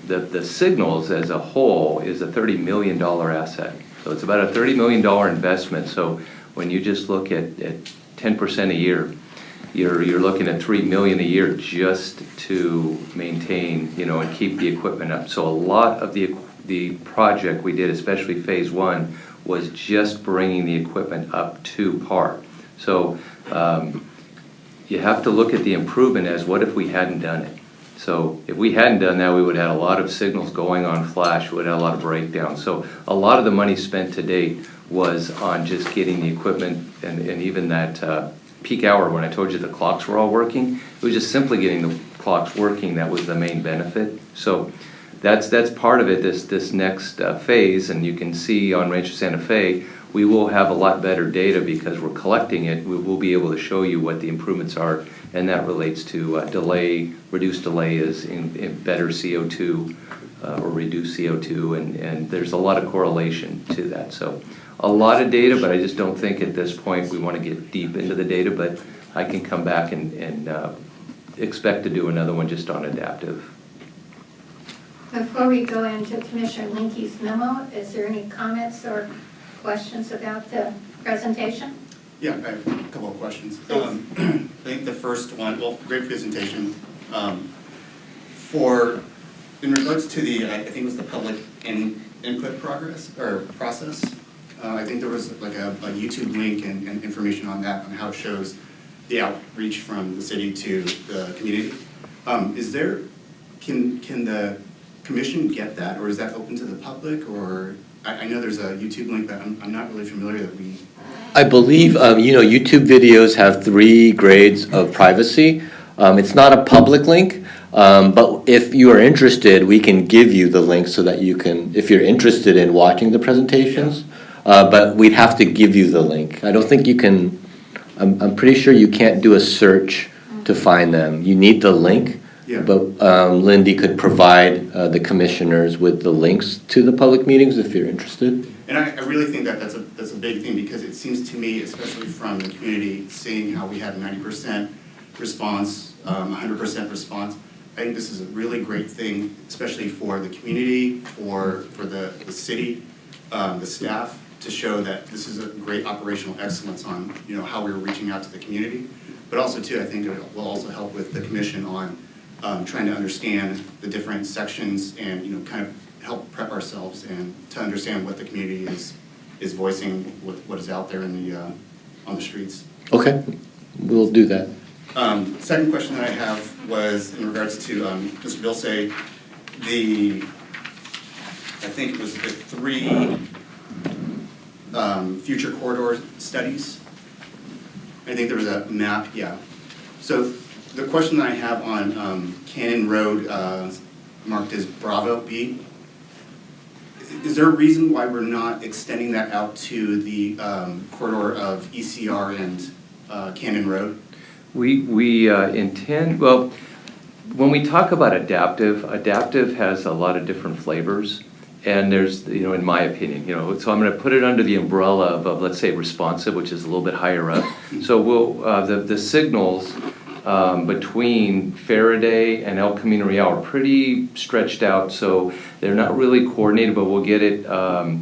the signals as a whole is a $30 million asset. So it's about a $30 million investment. So when you just look at 10% a year, you're looking at $3 million a year just to maintain, and keep the equipment up. So a lot of the project we did, especially phase 1, was just bringing the equipment up to par. So you have to look at the improvement as what if we hadn't done it. So if we hadn't done that, we would have had a lot of signals going on flash, we would have had a lot of breakdowns. So a lot of the money spent to date was on just getting the equipment and even that peak hour when I told you the clocks were all working, it was just simply getting the clocks working that was the main benefit. So that's part of it, this next phase, and you can see on Rancho Santa Fe, we will have a lot better data because we're collecting it. We will be able to show you what the improvements are, and that relates to reduced delay is in better CO2 or reduced CO2, and there's a lot of correlation to that. So a lot of data, but I just don't think at this point we want to get deep into the data, but I can come back and expect to do another one just on adaptive. before we go into Commissioner Linke's memo, is there any comments or questions about the presentation? Yeah, I have a couple of questions. Please. I think the first one, well, great presentation. In regards to the, I think it was the public input process, I think there was like a YouTube link and information on that, on how it shows the outreach from the city to the community. Can the commission get that, or is that open to the public, or I know there's a YouTube link, but I'm not really familiar that we. I believe, YouTube videos have 3 grades of privacy. It's not a public link, but if you are interested, we can give you the link so that you can, if you're interested in watching the presentations, but we'd have to give you the link. I don't think you can, I'm pretty sure you can't do a search to find them. You need the link. Yeah. But Lindy could provide the commissioners with the links to the public meetings if you're interested. And I really think that that's a big thing, because it seems to me, especially from the community, seeing how we had 90% response, 100% response, I think this is a really great thing, especially for the community, for the city, the staff, to show that this is a great operational excellence on how we're reaching out to the community. But also too, I think it will also help with the commission on trying to understand the different sections and kind of help prep ourselves and to understand what the community is is voicing what is out there in the, on the streets. Okay, we'll do that. Second question that I have was in regards to Mr. Vilsae, I think it was the 3 future corridor studies. I think there was a map, yeah. So the question that I have on Cannon Road, marked as Bravo B, is there a reason why we're not extending that out to the corridor of ECR and Cannon Road? We intend, well, when we talk about adaptive has a lot of different flavors. And there's, you know, in my opinion, you know, so I'm going to put it under the umbrella of let's say, responsive, which is a little bit higher up. So we'll, the signals between Faraday and El Camino Real are pretty stretched out, so they're not really coordinated, but we'll get it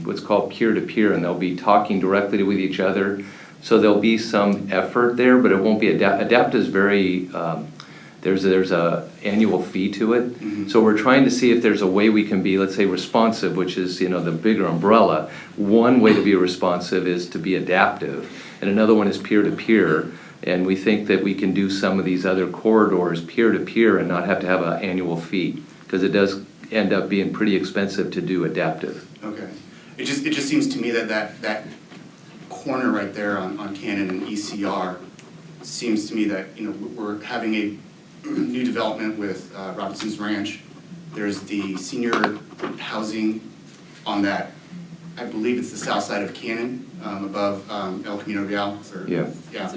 what's called peer-to-peer, and they'll be talking directly with each other. So there'll be some effort there, but it won't be adapt is very there's a annual fee to it. Mm-hmm. So we're trying to see if there's a way we can be, let's say, responsive, which is, you know, the bigger umbrella. One way to be responsive is to be adaptive, and another one is peer-to-peer. And we think that we can do some of these other corridors peer-to-peer and not have to have an annual fee, because it does end up being pretty expensive to do adaptive. Okay. It just seems to me that that corner right there on Cannon and ECR seems to me that, you know, we're having a new development with Robinson's Ranch. There's the senior housing on that, I believe it's the south side of Cannon, above El Camino Real. Yeah. Yeah.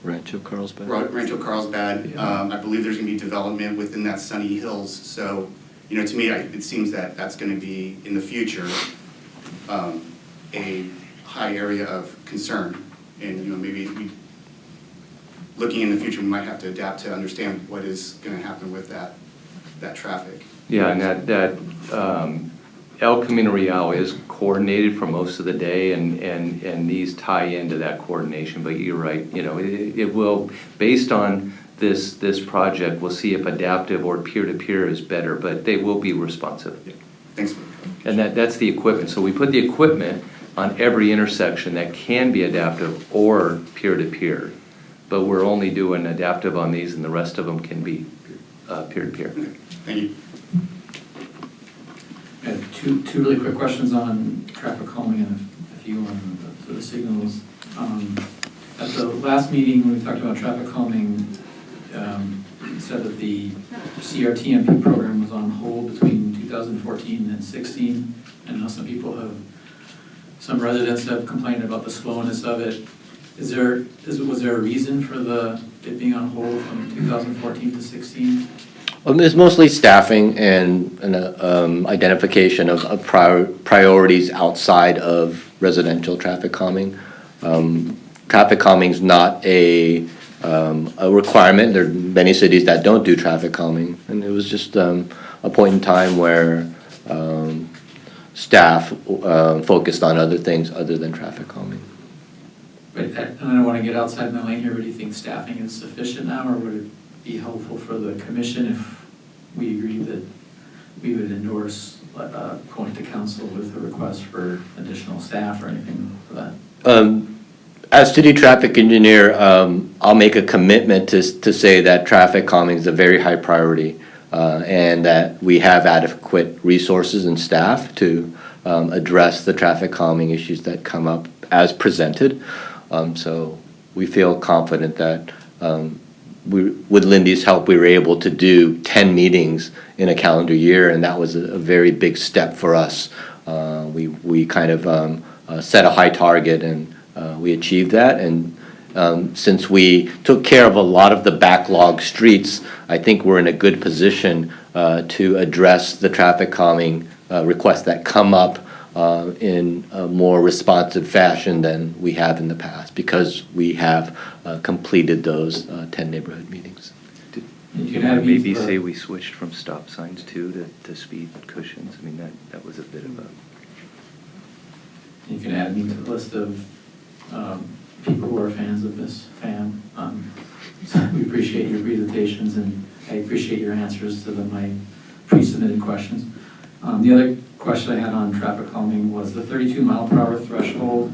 Rancho Carlsbad. Rancho Carlsbad. Yeah. I believe there's going to be development within that Sunny Hills. So, you know, to me, it seems that that's going to be, in the future, a high area of concern. And, you know, maybe looking in the future, we might have to adapt to understand what is going to happen with that traffic. Yeah, and that El Camino Real is coordinated for most of the day, and these tie into that coordination. But you're right, you know, it will, based on this project, we'll see if adaptive or peer-to-peer is better, but they will be responsive. Yeah. Thanks. And that's the equipment. So we put the equipment on every intersection that can be adaptive or peer-to-peer. But we're only doing adaptive on these, and the rest of them can be peer-to-peer. Okay. Thank you. I have two really quick questions on traffic calming and a few on the signals. At the last meeting, when we talked about traffic calming, you said that the CRTMP program was on hold between 2014 and 16. I know some residents have complained about the slowness of it. Was there a reason for it being on hold from 2014 to 16? It's mostly staffing and identification of priorities outside of residential traffic calming. Traffic calming is not a requirement. There are many cities that don't do traffic calming, and it was just a point in time where staff focused on other things other than traffic calming. But I don't want to get outside my lane here, but do you think staffing is sufficient now, or would it be helpful for the commission if we agreed that we would endorse going to council with a request for additional staff or anything for that? As city traffic engineer, I'll make a commitment to say that traffic calming is a very high priority, and that we have adequate resources and staff to address the traffic calming issues that come up as presented. So we feel confident that with Lindy's help, we were able to do 10 meetings in a calendar year, and that was a very big step for us. We kind of set a high target, and we achieved that. And since we took care of a lot of the backlog streets, I think we're in a good position to address the traffic calming requests that come up in a more responsive fashion than we have in the past, because we have completed those 10 neighborhood meetings. You can maybe say we switched from stop signs too to speed cushions. I mean, that was a bit of a... You can add me to the list of people who are fans of this FAM. We appreciate your presentations, and I appreciate your answers to my pre-submitted questions. The other question I had on traffic calming was the 32 mile per hour threshold.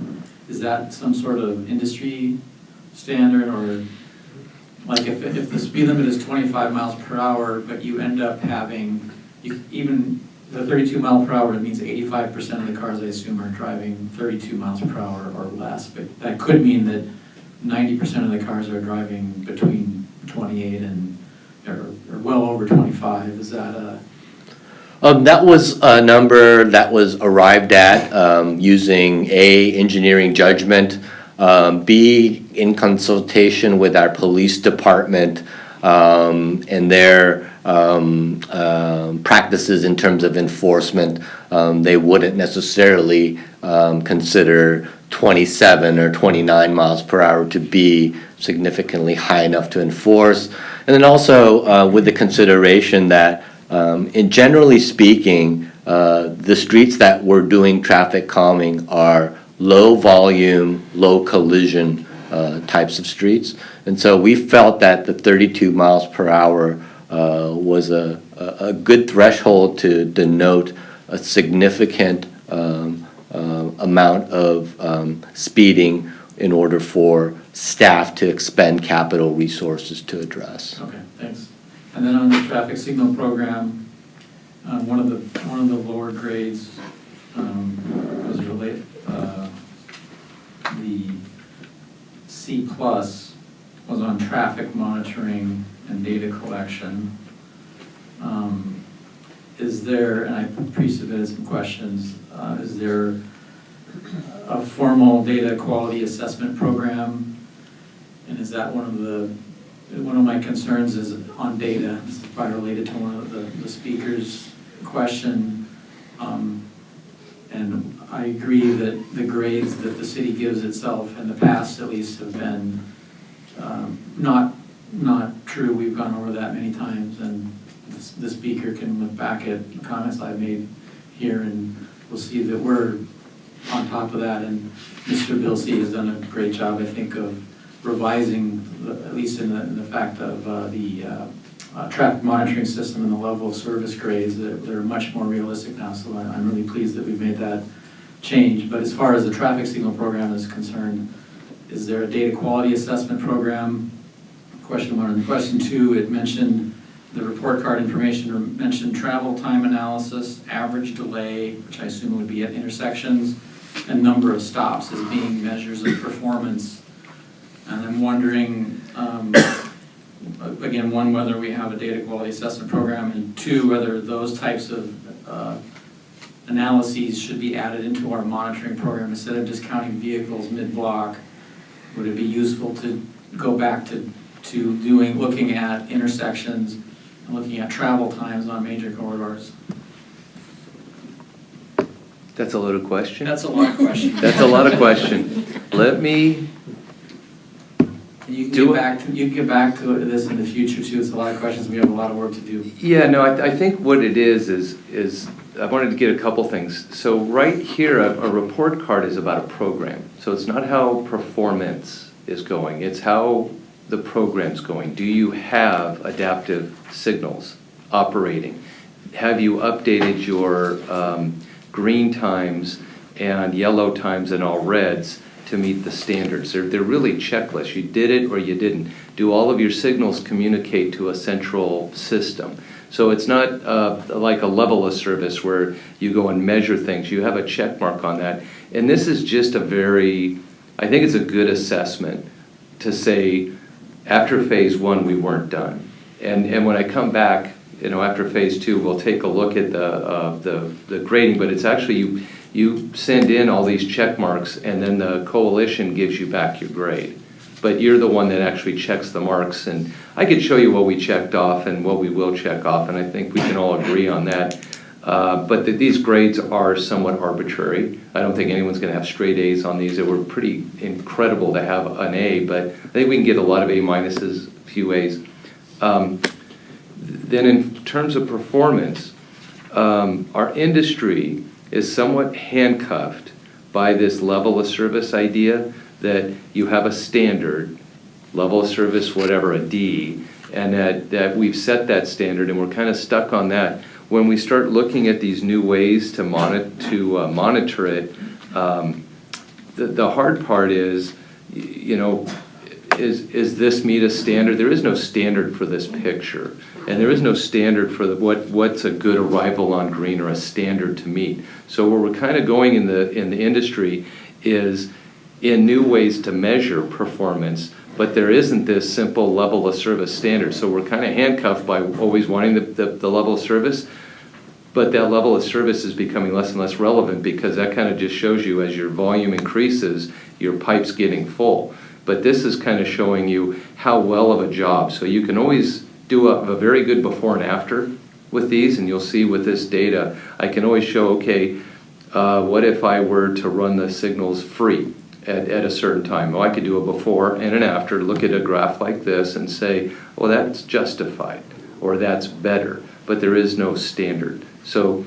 Is that some sort of industry standard, or like if the speed limit is 25 miles per hour, but you end up having, even the 32 mile per hour, it means 85% of the cars, I assume, are driving 32 miles per hour or less, but that could mean that 90% of the cars are driving between 28 and, or well over 25. Is that a... That was a number that was arrived at using A, engineering judgment, B, in consultation with our police department and their practices in terms of enforcement. They wouldn't necessarily consider 27 or 29 miles per hour to be significantly high enough to enforce. And then also with the consideration that in generally speaking, the streets that we're doing traffic calming are low volume, low collision types of streets. And so we felt that the 32 miles per hour was a good threshold to denote a significant amount of speeding in order for staff to expend capital resources to address. Okay, thanks. And then on the traffic signal program, one of the lower grades was related. The C+ was on traffic monitoring and data collection. Is there, and I pre-submitted some questions, is there a formal data quality assessment program? And is that one of my concerns is on data. This is probably related to one of the speakers' question. And I agree that the grades that the city gives itself in the past at least have been not true. We've gone over that many times, and the speaker can look back at the comments I've made here, and we'll see that we're on top of that. And Mr. Bilsey has done a great job, I think, of revising, at least in the fact of the traffic monitoring system and the level of service grades. They're much more realistic now, so I'm really pleased that we've made that change. But as far as the traffic signal program is concerned, is there a data quality assessment program? Question one. And question two, it mentioned the report card information, mentioned travel time analysis, average delay, which I assume would be at intersections, and number of stops as being measures of performance. And I'm wondering, again, one, whether we have a data quality assessment program, and two, whether those types of analyses should be added into our monitoring program instead of just counting vehicles mid-block. Would it be useful to go back to looking at intersections and looking at travel times on major corridors? That's a loaded question. That's a lot of questions. That's a lot of question. Let me You can get back to this in the future too. It's a lot of questions. We have a lot of work to do. Yeah, no, I think what it is I wanted to get a couple things. So right here, a report card is about a program. So it's not how performance is going, it's how the program's going. Do you have adaptive signals operating? Have you updated your green times and yellow times and all reds to meet the standards? They're really checklists. You did it or you didn't. Do all of your signals communicate to a central system? So it's not like a level of service where you go and measure things. You have a check mark on that. And this is just I think it's a good assessment to say, after phase one, we weren't done. And when I come back, after phase two, we'll take a look at the grading, but it's actually you send in all these check marks, and then the coalition gives you back your grade. But you're the one that actually checks the marks, and I could show you what we checked off and what we will check off, and I think we can all agree on that. But these grades are somewhat arbitrary. I don't think anyone's going to have straight A's on these. It were pretty incredible to have an A, but I think we can get a lot of A minuses, a few A's. Then in terms of performance, our industry is somewhat handcuffed by this level of service idea that you have a standard, level of service, whatever, a D, and that we've set that standard and we're kind of stuck on that. when we start looking at these new ways to monitor it, the hard part is, you know, is this meet a standard? There is no standard for this picture, and there is no standard for what's a good arrival on green or a standard to meet. So where we're kind of going in the industry is in new ways to measure performance, but there isn't this simple level of service standard. So we're kind of handcuffed by always wanting the level of service, but that level of service is becoming less and less relevant because that kind of just shows you as your volume increases, your pipe's getting full. But this is kind of showing you how well of a job. So you can always do a very good before and after with these, and you'll see with this data, I can always show, okay, what if I were to run the signals free at a certain time? Well, I could do a before and an after, look at a graph like this and say, well, that's justified, or that's better, but there is no standard. So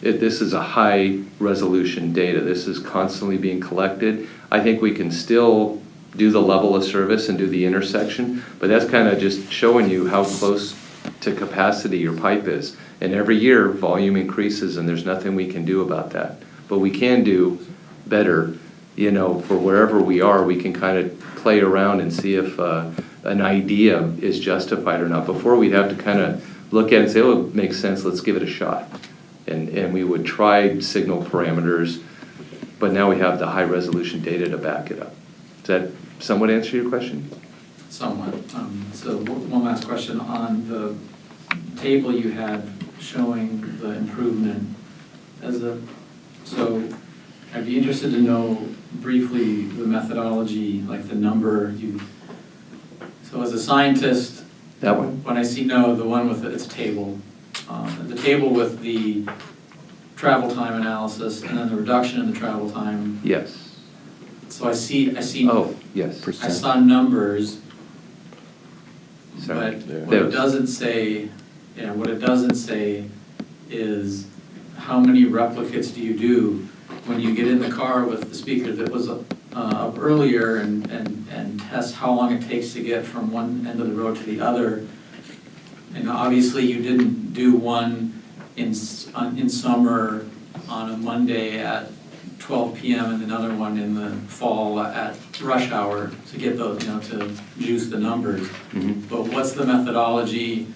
this is a high resolution data. This is constantly being collected. I think we can still do the level of service and do the intersection, but that's kind of just showing you how close to capacity your pipe is. And every year volume increases and there's nothing we can do about that. But we can do better, you know, for wherever we are, we can kind of play around and see if an idea is justified or not. Before we'd have to kind of look at it and say, oh, it makes sense, let's give it a shot. And we would try signal parameters, but now we have the high resolution data to back it up. Does that somewhat answer your question? Somewhat. So one last question on the table you had showing the improvement. So I'd be interested to know briefly the methodology, like the number you. So as a scientist, That one? when I see the one with its table, the table with the travel time analysis and then the reduction in the travel time. Yes. So I see. Oh, yes. I saw numbers. Sorry. But what it doesn't say, what it doesn't say is how many replicates do you do when you get in the car with the speaker that was up earlier and test how long it takes to get from one end of the road to the other. And obviously you didn't do one in summer on a Monday at 12 p.m. and another one in the fall at rush hour to get those, to juice the numbers. Mm-hmm. But what's the methodology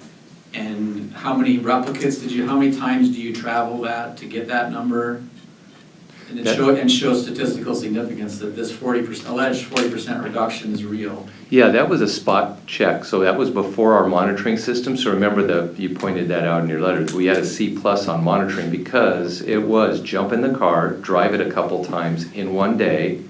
and how many replicates how many times do you travel that to get that number? And show statistical significance that this alleged 40% reduction is real. Yeah, that was a spot check. So that was before our monitoring system. So remember you pointed that out in your letters. We had a C+ on monitoring because it was jump in the car, drive it a couple times in one day,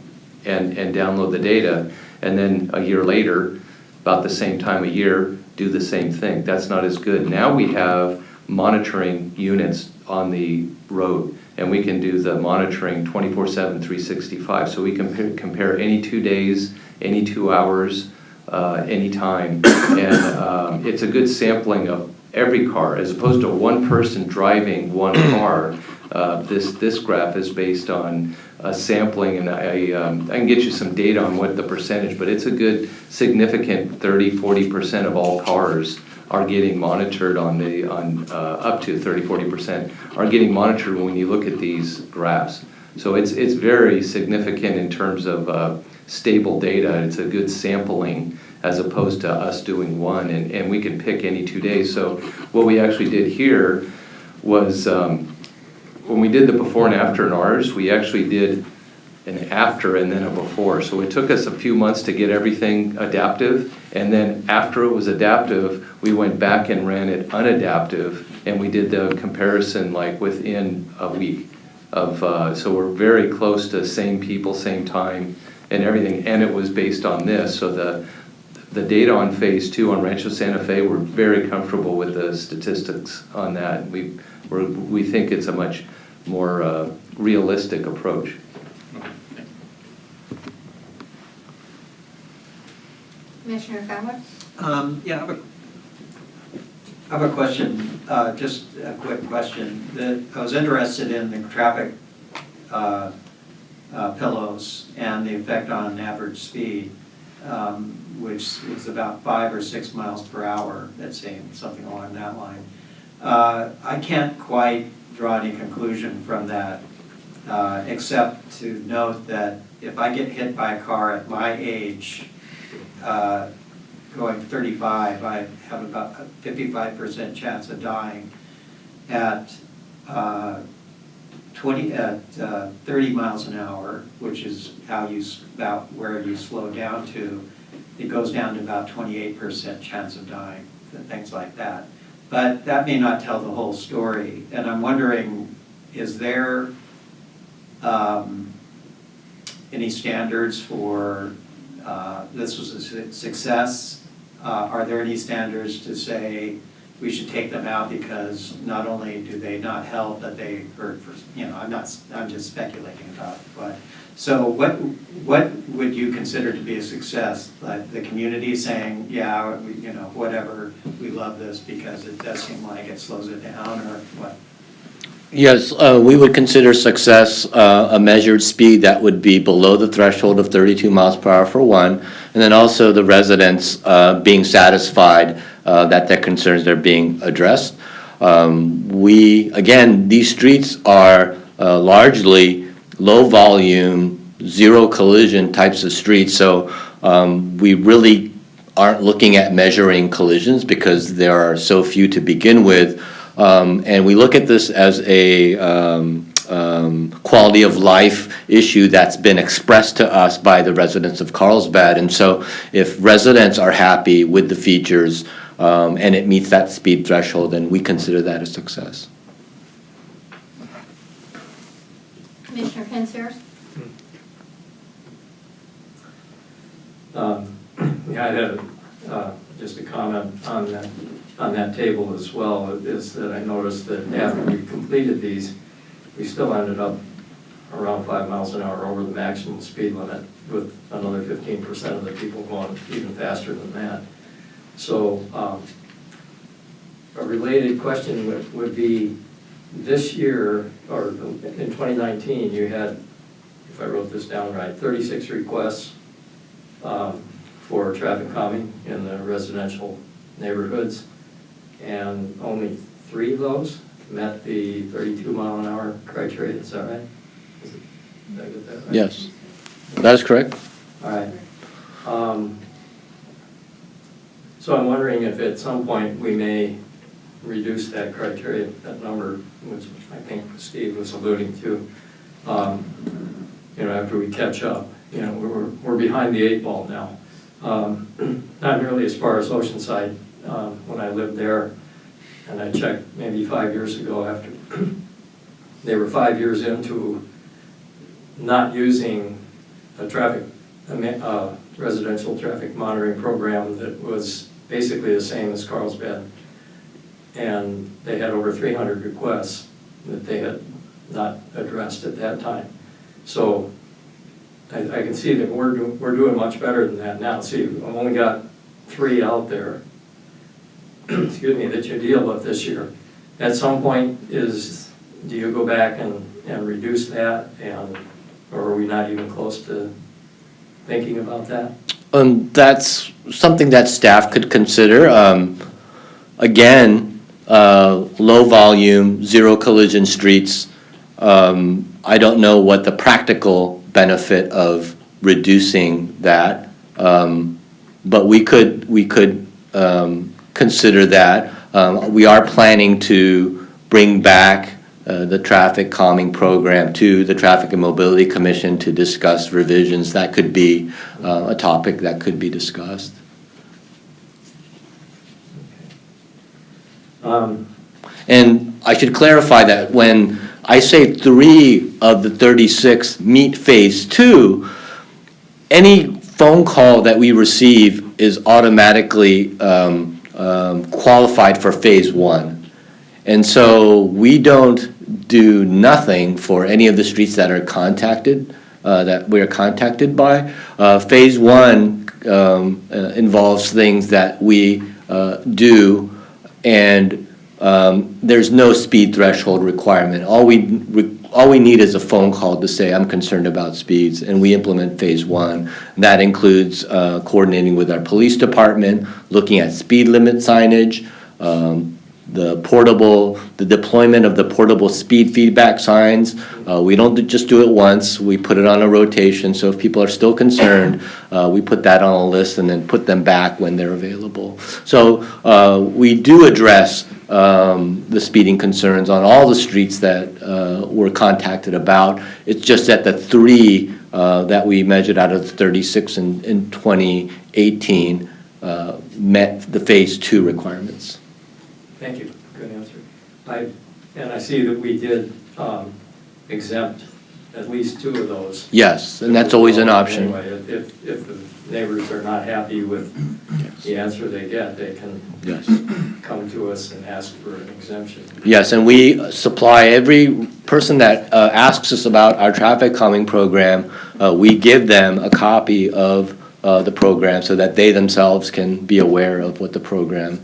and download the data. And then a year later, about the same time a year, do the same thing. That's not as good. Now we have monitoring units on the road. And we can do the monitoring 24/7, 365. So we can compare any 2 days, any 2 hours, any time. And it's a good sampling of every car, as opposed to one person driving one car. This graph is based on a sampling, and I can get you some data on what the percentage, but it's a good significant 30-40% of all cars are getting monitored up to 30-40% are getting monitored when you look at these graphs. So it's very significant in terms of stable data. It's a good sampling as opposed to us doing one, and we can pick any 2 days. So what we actually did here was when we did the before and after in ours, we actually did an after and then a before. So it took us a few months to get everything adaptive, and then after it was adaptive, we went back and ran it unadaptive, and we did the comparison like within a week of, so we're very close to same people, same time, and everything, and it was based on this. So the data on phase 2 on Rancho Santa Fe, we're very comfortable with the statistics on that. We think it's a much more realistic approach. Commissioner Fowler? Yeah, I have a question, just a quick question. I was interested in the traffic pillows and the effect on average speed, which is about 5 or 6 miles per hour, that seems something along that line. I can't quite draw any conclusion from that, except to note that if I get hit by a car at my age, going 35, I have about a 55% chance of dying. At 30 miles an hour, which is about where you slow down to, it goes down to about 28% chance of dying, and things like that. But that may not tell the whole story. And I'm wondering, is there any standards for this was a success? Are there any standards to say we should take them out because not only do they not help, but they hurt for, I'm just speculating about it. But, so what would you consider to be a success? Like the community saying, yeah, whatever, we love this because it does seem like it slows it down, or what? Yes, we would consider success a measured speed that would be below the threshold of 32 miles per hour for one, and then also the residents being satisfied that their concerns are being addressed. Again, these streets are largely low volume, zero collision types of streets, so we really aren't looking at measuring collisions because there are so few to begin with. And we look at this as a quality of life issue that's been expressed to us by the residents of Carlsbad. And so if residents are happy with the features and it meets that speed threshold, then we consider that a success. Commissioner Pensiers? Yeah, I had just a comment on that table as well, is that I noticed that after we completed these, we still ended up around 5 miles an hour over the maximum speed limit, with another 15% of the people going even faster than that. So a related question would be, this year, or in 2019, you had, if I wrote this down right, 36 requests for traffic calming in the residential neighborhoods, and only 3 of those met the 32 mile an hour criteria. Is that right? Did I get that right? Yes, that is correct. All right. So I'm wondering if at some point we may reduce that criteria, that number, which I think Steve was alluding to, after we catch up. We're behind the 8 ball now. Not nearly as far as Oceanside. When I lived there, and I checked maybe 5 years ago, after they were 5 years into not using a residential traffic monitoring program that was basically the same as Carlsbad, and they had over 300 requests that they had not addressed at that time. So I can see that we're doing much better than that now. See, I've only got 3 out there, excuse me, that you deal with this year. At some point, do you go back and reduce that, or are we not even close to thinking about that? That's something that staff could consider. Again, low volume, zero collision streets. I don't know what the practical benefit of reducing that, but we could consider that. We are planning to bring back the traffic calming program to the Traffic and Mobility Commission to discuss revisions. That could be a topic that could be discussed. And I should clarify that when I say 3 of the 36 meet phase 2, any phone call that we receive is automatically qualified for phase 1. And so we don't do nothing for any of the streets that are contacted, that we are contacted by. Phase 1 involves things that we do, and there's no speed threshold requirement. All we need is a phone call to say, I'm concerned about speeds, and we implement phase 1. That includes coordinating with our police department, looking at speed limit signage, the deployment of the portable speed feedback signs. We don't just do it once, we put it on a rotation, so if people are still concerned, we put that on a list and then put them back when they're available. So we do address the speeding concerns on all the streets that we're contacted about. It's just that the 3 that we measured out of the 36 in 2018 met the phase 2 requirements. Thank you, good answer. And I see that we did exempt at least 2 of those. Yes, and that's always an option. Anyway, if the neighbors are not happy with the answer they get, they can Yes. come to us and ask for an exemption. Yes, and we supply every person that asks us about our traffic calming program, we give them a copy of the program so that they themselves can be aware of what the program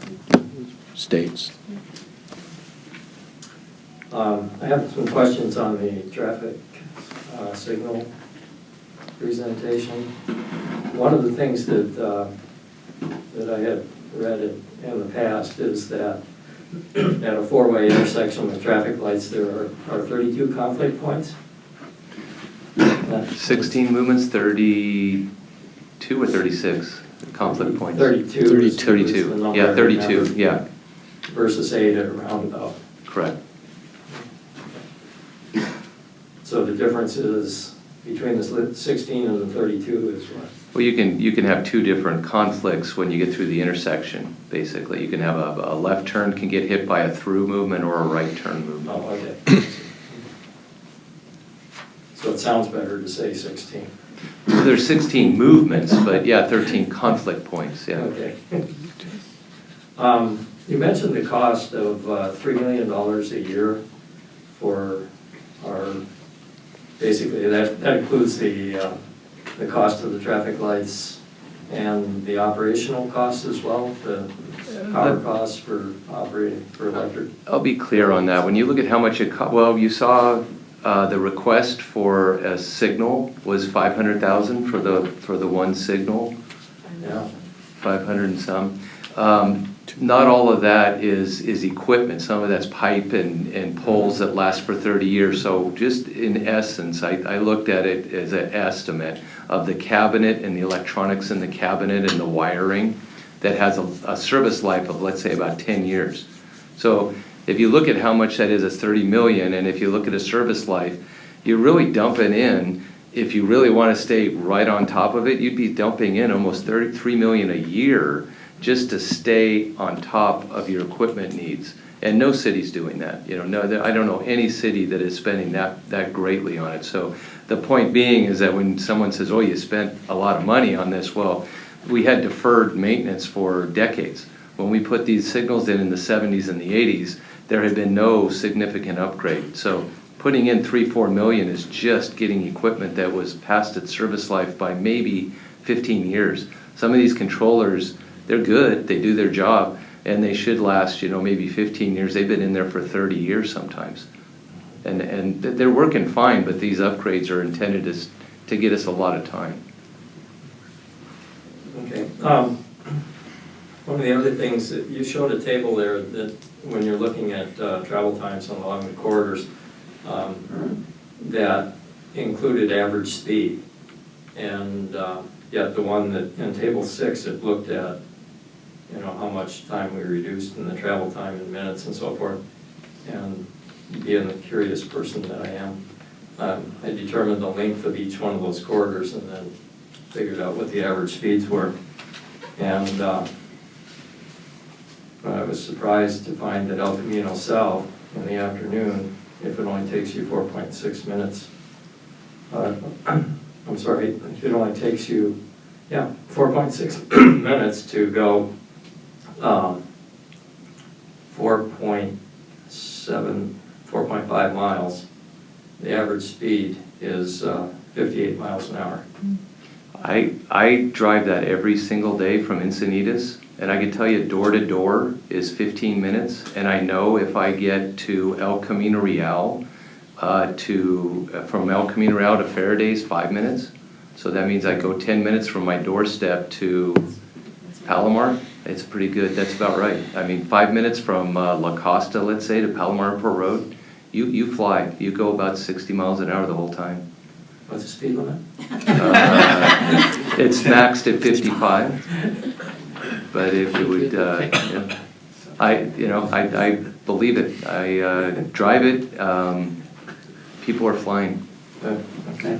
states. I have some questions on the traffic signal presentation. One of the things that I had read in the past is that at a 4-way intersection with traffic lights, there are 32 conflict points. 16 movements, 32 or 36 conflict points. 32. 32. is the number Yeah, I 32, remember, yeah, versus 8 at a roundabout. correct. So the difference is between the 16 and the 32 is what? Well, you can have 2 different conflicts when you get through the intersection, basically. You can have a left turn can get hit by a through movement or a right turn movement. Oh, okay. So it sounds better to say 16. So there's 16 movements, but yeah, 13 conflict points, yeah. Okay. You mentioned the cost of $3 million a year for our, basically that includes the cost of the traffic lights and the operational costs as well, the power costs for operating, for electric. I'll be clear on that. When you look at how much it cost, well, you saw the request for a signal was 500,000 for the one signal. Yeah. 500 and some. Not all of that is equipment. Some of that's pipe and poles that last for 30 years. So just in essence, I looked at it as an estimate of the cabinet and the electronics in the cabinet and the wiring that has a service life of, let's say, about 10 years. So if you look at how much that is, it's 30 million, and if you look at a service life, you're really dumping in, if you really want to stay right on top of it, you'd be dumping in almost 33 million a year just to stay on top of your equipment needs. And no city's doing that. You know, no, I don't know any city that is spending that greatly on it. So the point being is that when someone says, oh, you spent a lot of money on this, well, we had deferred maintenance for decades. When we put these signals in the 70s and the 80s, there had been no significant upgrade. So putting in 3-4 million is just getting equipment that was past its service life by maybe 15 years. Some of these controllers, they're good, they do their job, and they should last, you know, maybe 15 years. They've been in there for 30 years sometimes. And they're working fine, but these upgrades are intended to get us a lot of time. Okay. One of the other things that you showed a table there that when you're looking at travel times along the corridors that included average speed, and yet the one that in table 6 it looked at, you know, how much time we reduced in the travel time in minutes and so forth. And being the curious person that I am, I determined the length of each one of those corridors and then figured out what the average speeds were. And I was surprised to find that El Camino South in the afternoon, if it only takes you 4.6 minutes, I'm sorry, if it only takes you, 4.6 minutes to go 4.5 miles, the average speed is 58 miles an hour. I drive that every single day from Encinitas, and I can tell you door to door is 15 minutes, and I know if I get to El Camino Real, from El Camino Real to Faraday's 5 minutes, so that means I go 10 minutes from my doorstep to Palomar, it's pretty good, that's about right. I mean, 5 minutes from La Costa, let's say, to Palomar Airport Road, you fly, you go about 60 miles an hour the whole time. What's the speed limit? It's maxed at 55, but if it would, yeah. I believe it. I drive it. People are flying. Okay.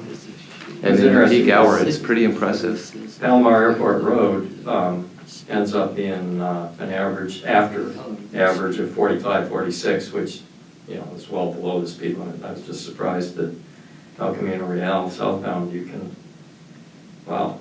And It's in interesting. peak hour, it's pretty impressive. Palomar Airport Road ends up being an average of 45, 46, which, is well below the speed limit. I was just surprised that El Camino Real southbound, you can, wow.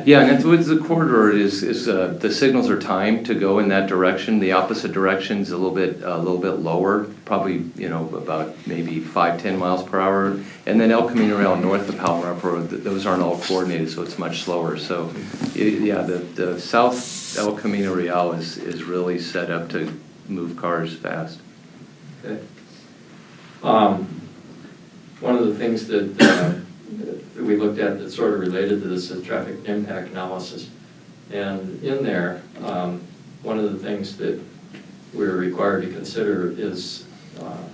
Yeah, and that's what the corridor is the signals are timed to go in that direction. The opposite direction is a little bit lower, probably, about maybe 5-10 miles per hour. And then El Camino Real north of Palomar Airport Road, those aren't all coordinated, so it's much slower. So, yeah, the south El Camino Real is really set up to move cars fast. Okay. One of the things that we looked at that sort of related to this is traffic impact analysis. And in there, one of the things that we're required to consider is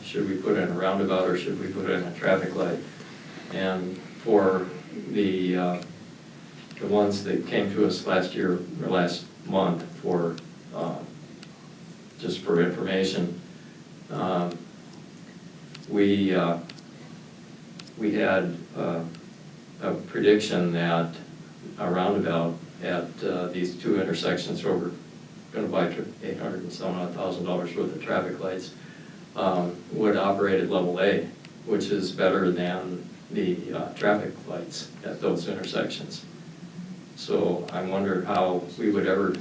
should we put in a roundabout or should we put in a traffic light? And for the ones that came to us last year or last month for just for information, we had a prediction that a roundabout at these two intersections where we're going to buy $800,000 and some odd worth of traffic lights would operate at level A, which is better than the traffic lights at those intersections. So I wonder how we would ever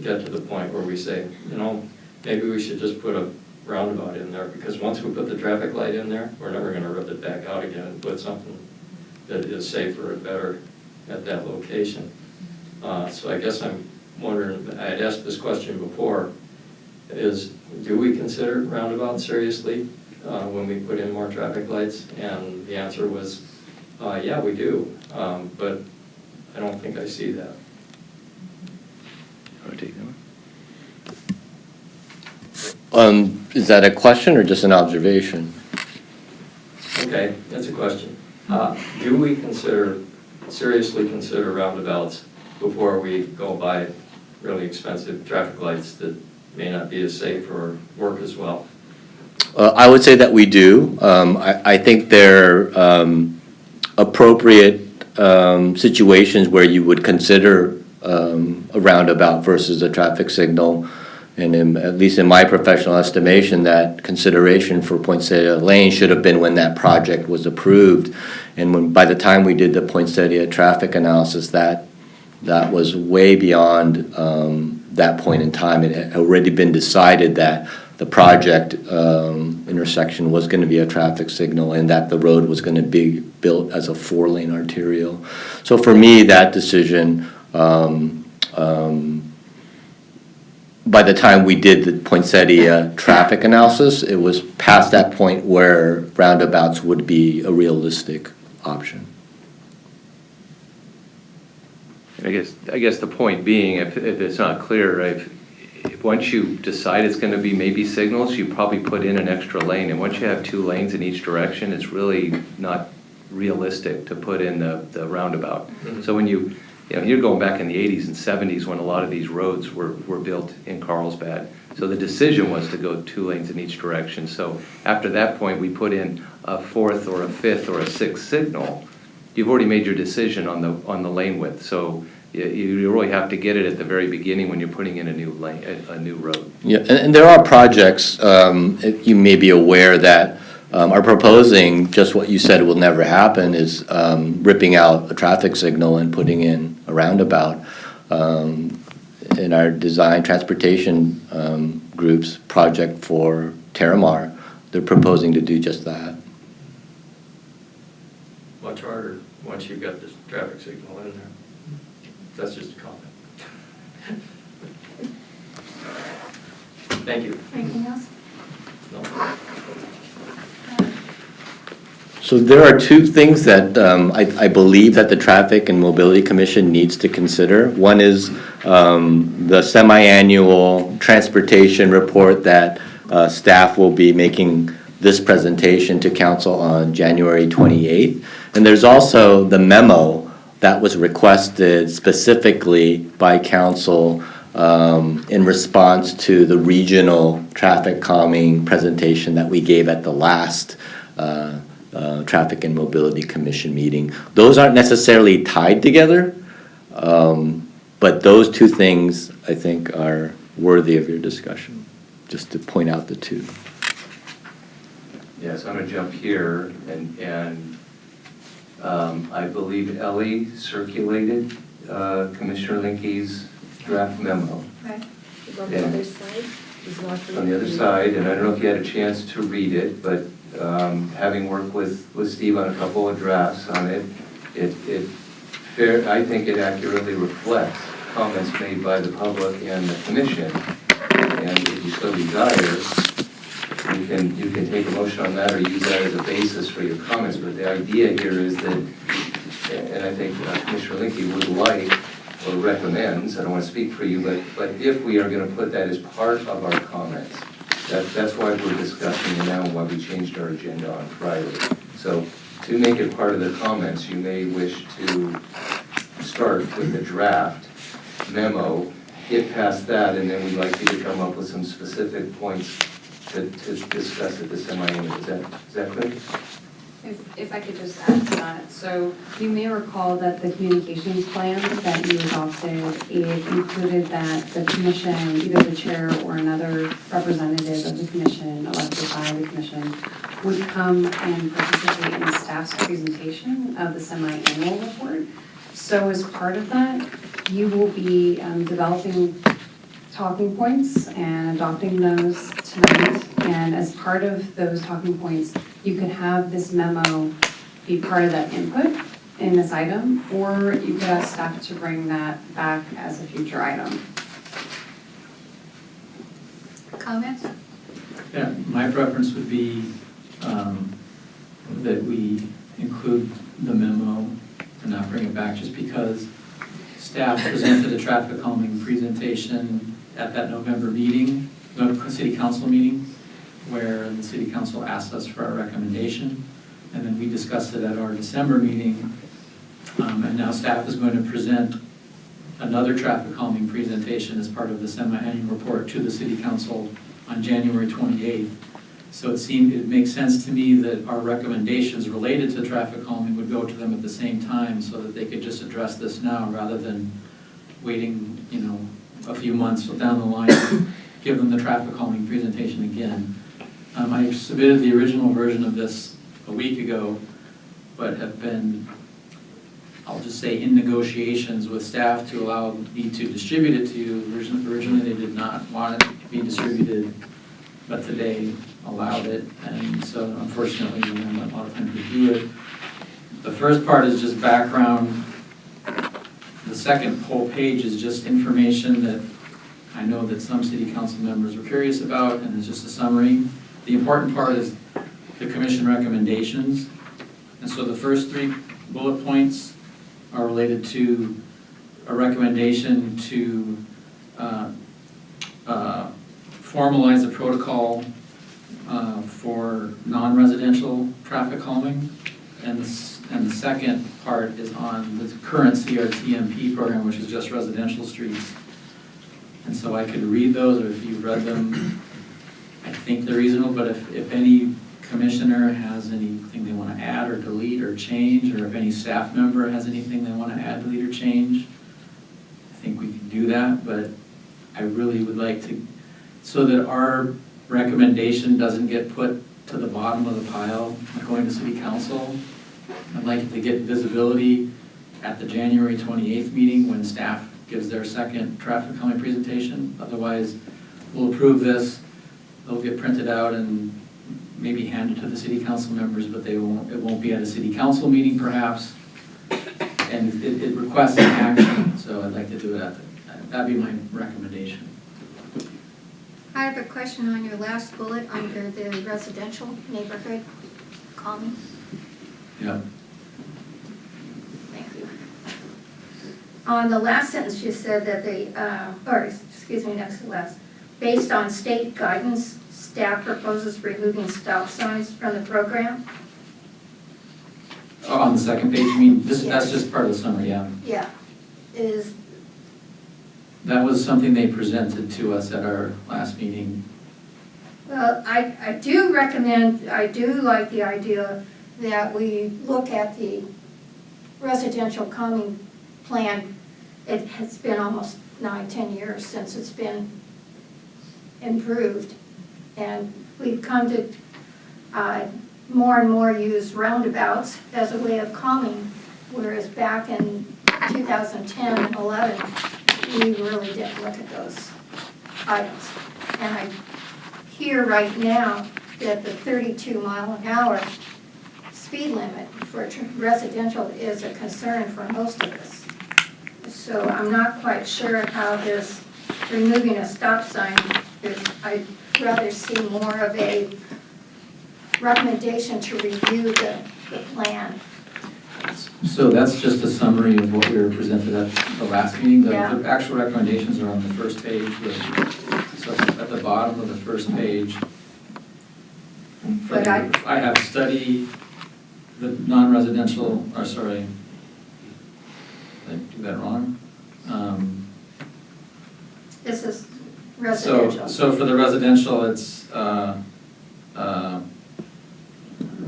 get to the point where we say, maybe we should just put a roundabout in there, because once we put the traffic light in there, we're never going to rip it back out again and put something that is safer and better at that location. So I guess I'm wondering, I had asked this question before, is do we consider roundabouts seriously when we put in more traffic lights? And the answer was, yeah, we do, but I don't think I see that. Is that a question or just an observation? Okay, that's a question. Do we seriously consider roundabouts before we go buy really expensive traffic lights that may not be as safe or work as well? I would say that we do. I think they're appropriate situations where you would consider a roundabout versus a traffic signal. And at least in my professional estimation, that consideration for Poinsettia Lane should have been when that project was approved. And by the time we did the Poinsettia traffic analysis, that was way beyond that point in time. It had already been decided that the project intersection was going to be a traffic signal and that the road was going to be built as a 4-lane arterial. So for me, that decision, by the time we did the Poinsettia traffic analysis, it was past that point where roundabouts would be a realistic option. I guess the point being, if it's not clear, if once you decide it's going to be maybe signals, you probably put in an extra lane. And once you have 2 lanes in each direction, it's really not realistic to put in the roundabout. Mm-hmm. So when you're going back in the 80s and 70s when a lot of these roads were built in Carlsbad. So the decision was to go 2 lanes in each direction. So after that point, we put in a 4th or a 5th or a 6th signal. You've already made your decision on the lane width. So you really have to get it at the very beginning when you're putting in a new lane, a new road. Yeah, and there are projects, you may be aware, that are proposing just what you said will never happen, is ripping out a traffic signal and putting in a roundabout. In our design transportation group's project for Terramar, they're proposing to do just that. Much harder once you've got this traffic signal in there. That's just a comment. Thank you. Anything else? No. So there are two things that I believe that the Traffic and Mobility Commission needs to consider. One is the semi-annual transportation report that staff will be making this presentation to council on January 28th. And there's also the memo that was requested specifically by council in response to the regional traffic calming presentation that we gave at the last Traffic and Mobility Commission meeting. Those aren't necessarily tied together, but those two things I think are worthy of your discussion, just to point out the two. Yes, I'm gonna jump here, and I believe Ellie circulated Commissioner Linke's draft memo. Right. It's on the other side. It's not for On the other side, and I don't know if you had a chance to read it, but having worked with Steve on a couple of drafts on it, I think it accurately reflects comments made by the public and the commission. And if you so desire, you can take a motion on that or use that as a basis for your comments. But the idea here is that, and I think Commissioner Linke would like or recommends, I don't want to speak for you, but if we are going to put that as part of our comments, that's why we're discussing it now and why we changed our agenda on Friday. So to make it part of the comments, you may wish to start with the draft memo, get past that, and then we'd like you to come up with some specific points to discuss at the semi-annual. Is that clear? If I could just add to that, so you may recall that the communications plan that you adopted, it included that the commission, either the chair or another representative of the commission, elected by the commission, would come and participate in staff's presentation of the semi-annual report. So as part of that, you will be developing talking points and adopting those tonight. And as part of those talking points, you could have this memo be part of that input in this item, or you could ask staff to bring that back as a future item. Comments? Yeah, my preference would be that we include the memo and not bring it back, just because staff presented a traffic calming presentation at that November meeting, city council meeting, where the city council asked us for our recommendation, and then we discussed it at our December meeting, and now staff is going to present another traffic calming presentation as part of the semi-annual report to the city council on January 28th. So it makes sense to me that our recommendations related to traffic calming would go to them at the same time, so that they could just address this now rather than waiting, a few months down the line to give them the traffic calming presentation again. I submitted the original version of this a week ago, but have been, I'll just say, in negotiations with staff to allow me to distribute it to you. Originally they did not want it to be distributed, but today allowed it, and so unfortunately we haven't had a lot of time to do it. The first part is just background. The second whole page is just information that I know that some city council members were curious about, and it's just a summary. The important part is the commission recommendations. And so the first 3 bullet points are related to a recommendation to formalize a protocol for non-residential traffic calming. And the second part is on the current CRTMP program, which is just residential streets. And so I could read those, or if you've read them, I think they're reasonable, but if any commissioner has anything they want to add or delete or change, or if any staff member has anything they want to add, delete, or change, I think we can do that, but I really would like to, so that our recommendation doesn't get put to the bottom of the pile going to city council, I'd like it to get visibility at the January 28th meeting when staff gives their second traffic calming presentation. Otherwise, we'll approve this, they'll get printed out and maybe handed to the city council members, but it won't be at a city council meeting perhaps. And it requests an action, so I'd like to do it that'd be my recommendation. I have a question on your last bullet under the residential neighborhood calming. Yeah. Thank you. On the last sentence, you said that next to last, based on state guidance, staff proposes removing stop signs from the program? Oh, on the second page, you mean, that's Yes. just part of the summary, yeah. Yeah. Is, That was something they presented to us at our last meeting. well, I do recommend, I do like the idea that we look at the residential calming plan. It has been almost 9-10 years since it's been improved. And we've come to more and more use roundabouts as a way of calming, whereas back in 2010 and 11, we really didn't look at those items. And I hear right now that the 32 mile an hour speed limit for residential is a concern for most of us. So I'm not quite sure how this removing a stop sign is. I'd rather see more of a recommendation to review the plan. So that's just a summary of what we were presented at the last meeting. The Yeah. the actual recommendations are on the first page. So at the bottom of the first page. But I have study the non-residential, or sorry, did I do that wrong? This is residential. So for the residential, it's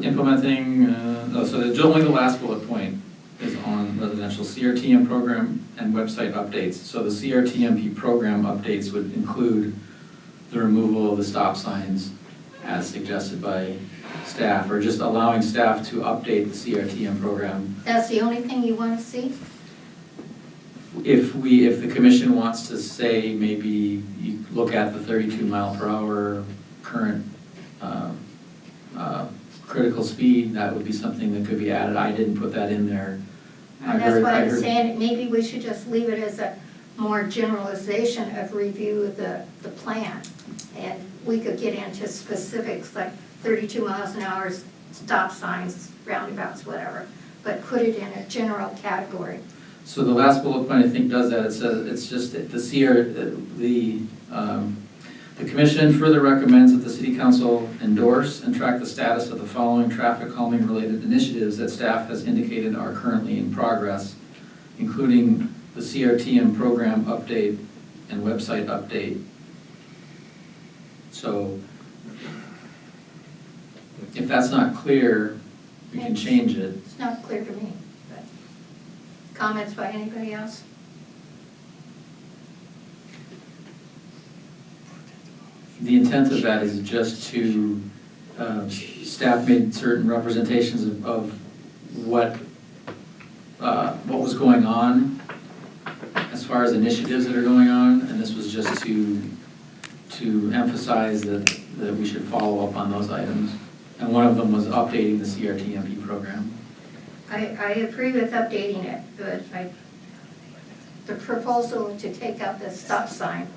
implementing, only the last bullet point is on residential CRTM program and website updates. So the CRTMP program updates would include the removal of the stop signs as suggested by staff, or just allowing staff to update the CRTM program. That's the only thing you want to see? If the commission wants to say, maybe you look at the 32 mile per hour current critical speed, that would be something that could be added. I didn't put that in there. And that's why I'm saying maybe we should just leave it as a more generalization of review of the plan. And we could get into specifics like 32 miles an hour, stop signs, roundabouts, whatever, but put it in a general category. So the last bullet point, I think, does that. It says, it's just that the commission further recommends that the city council endorse and track the status of the following traffic calming related initiatives that staff has indicated are currently in progress, including the CRTM program update and website update. So if that's not clear, we can change it. It's not clear to me, but comments by anybody else? The intent of that is just to, staff made certain representations of what was going on as far as initiatives that are going on, and this was just to emphasize that we should follow up on those items. And one of them was updating the CRTMP program. I agree with updating it, but the proposal to take out the stop sign.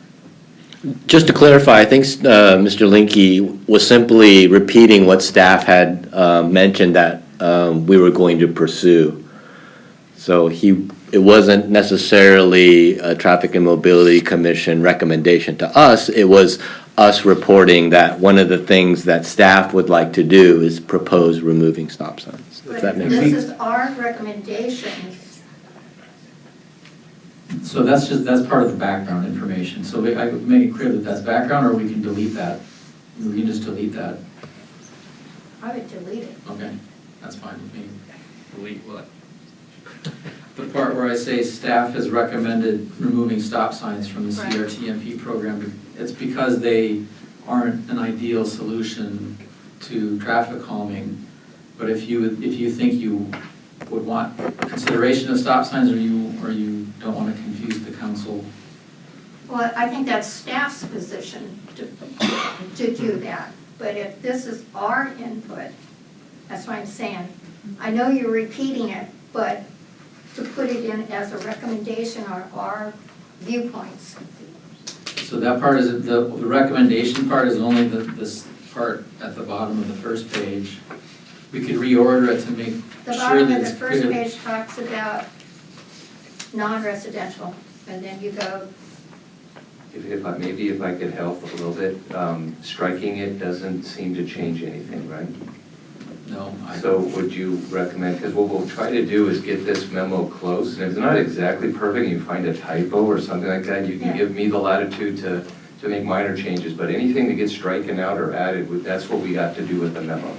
Just to clarify, I think Mr. Linke was simply repeating what staff had mentioned that we were going to pursue. So it wasn't necessarily a Traffic and Mobility Commission recommendation to us. It was us reporting that one of the things that staff would like to do is propose removing stop signs. If that But makes sense. this is our recommendation. So that's part of the background information. So I would make it clear that that's background, or we can delete that. We can just delete that. I would delete it. Okay, that's fine with me. Delete what? The part where I say staff has recommended removing stop signs from the Right. CRTMP program. It's because they aren't an ideal solution to traffic calming. But if you think you would want consideration of stop signs, or you don't want to confuse the council. Well, I think that's staff's position to do that. But if this is our input, that's what I'm saying. I know you're repeating it, but to put it in as a recommendation are our viewpoints. So that part is, the recommendation part is only this part at the bottom of the first page. we could reorder it to make The sure bottom that of the it's first clear. page talks about non-residential, and then you go, Maybe if I could help a little bit, striking it doesn't seem to change anything, right? No, So would you recommend, because what we'll try to do is get this memo close, and if it's not exactly perfect, you find a typo or something like that, you can Yeah. give me the latitude to make minor changes, but anything that gets stricken out or added, that's what we have to do with the memo.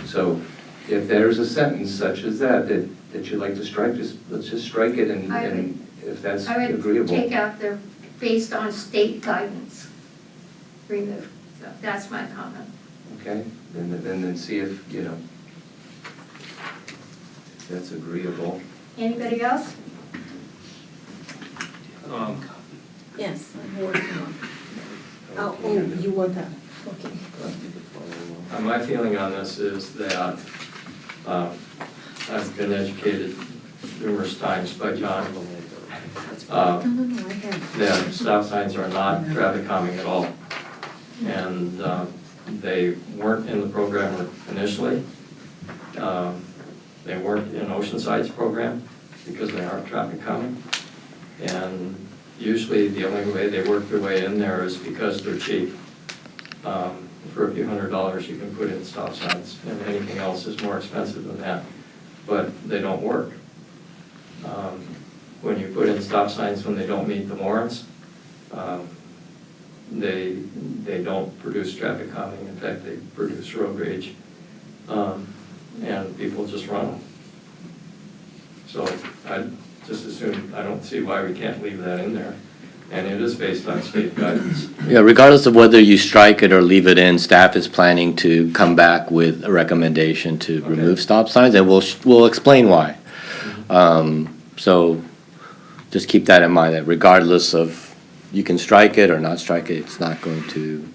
So if there's a sentence such as that you'd like to strike, let's just strike it, and if that's I would agreeable. take out the based on state guidance, remove. So that's my comment. Okay, then see if, if that's agreeable. Anybody else? Yes, I'm working on. Oh, you want that? Okay. My feeling on this is that I've been educated numerous times by John. No, I have. That stop signs are not traffic calming at all. And they weren't in the program initially. They weren't in Oceanside's program because they aren't traffic calming. And usually the only way they work their way in there is because they're cheap. For a few $100s you can put in stop signs, and anything else is more expensive than that. But they don't work. When you put in stop signs when they don't meet the warrants, they don't produce traffic calming. In fact, they produce road rage, and people just run them. So I just assume, I don't see why we can't leave that in there. And it is based on state guidance. Yeah, regardless of whether you strike it or leave it in, staff is planning to come back with a recommendation to Okay. remove stop signs, and we'll explain why. So just keep that in mind, that regardless of, you can strike it or not strike it, it's not going to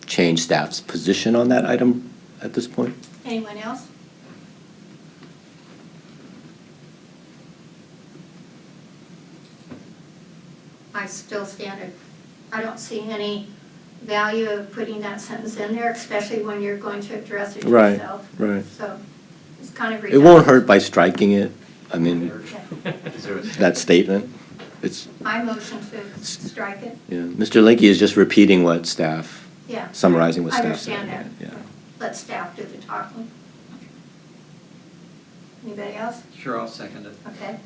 change staff's position on that item at this point. Anyone else? I still stand it. I don't see any value of putting that sentence in there, especially when you're going to address it Right, yourself. right. So it's kind of It redundant. won't hurt by striking it, I mean, Yeah. that statement. It's, I motion to strike it, yeah, Mr. Linky is just repeating what staff, yeah. summarizing what I staff said. understand that. Yeah. Let staff do the talking. Anybody else? Sure, I'll second it. Okay.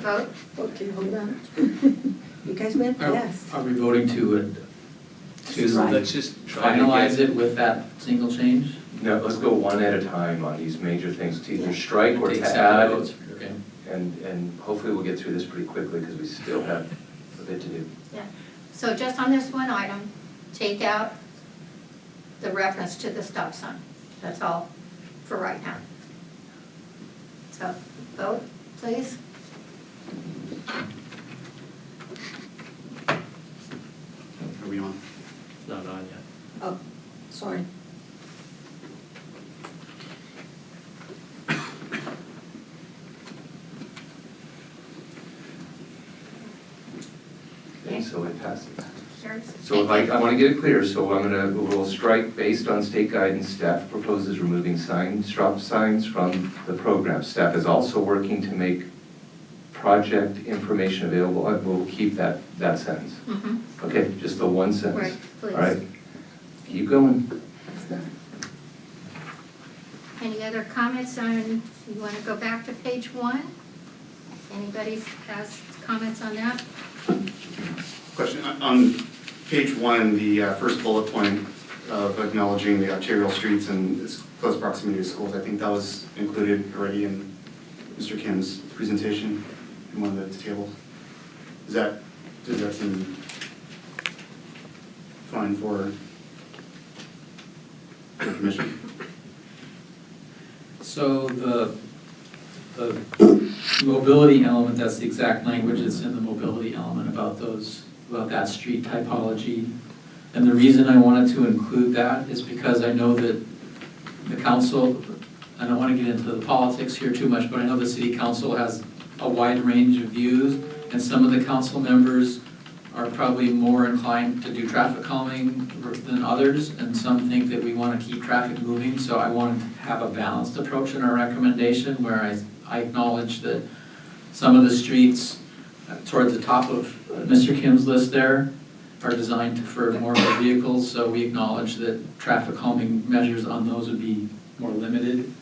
Vote? Okay, hold on. You guys went fast. Are we voting to Strike. Let's just try to finalize get- it with that single change? No, let's go one at a time on these major things, to either strike or Take to separate add. votes. Okay. And hopefully we'll get through this pretty quickly because we still have a bit to do. Yeah. So just on this one item, take out the reference to the stop sign. That's all for right now. So vote, please. Are we on? Not on yet. Oh, sorry. Okay, so it passes. Sure. So if I want to get it clear, so we'll strike based on state guidance, staff proposes removing stop signs from the program. Staff is also working to make project information available. We'll keep that sentence. Mhm. Okay, just the one Right, sentence. please. All right, keep going. That's done. Any other comments on, you want to go back to page 1? Anybody has comments on that? Question, on page 1, the first bullet point of acknowledging the arterial streets and its close proximity to schools, I think that was included already in Mr. Kim's presentation in one of the tables. Does that seem fine for the commission? So the mobility element, that's the exact language that's in the mobility element about that street typology. And the reason I wanted to include that is because I know that the council, I don't want to get into the politics here too much, but I know the city council has a wide range of views, and some of the council members are probably more inclined to do traffic calming than others, and some think that we want to keep traffic moving. So I wanted to have a balanced approach in our recommendation, where I acknowledge that some of the streets towards the top of Mr. Kim's list there are designed for more vehicles, so we acknowledge that traffic calming measures on those would be more limited.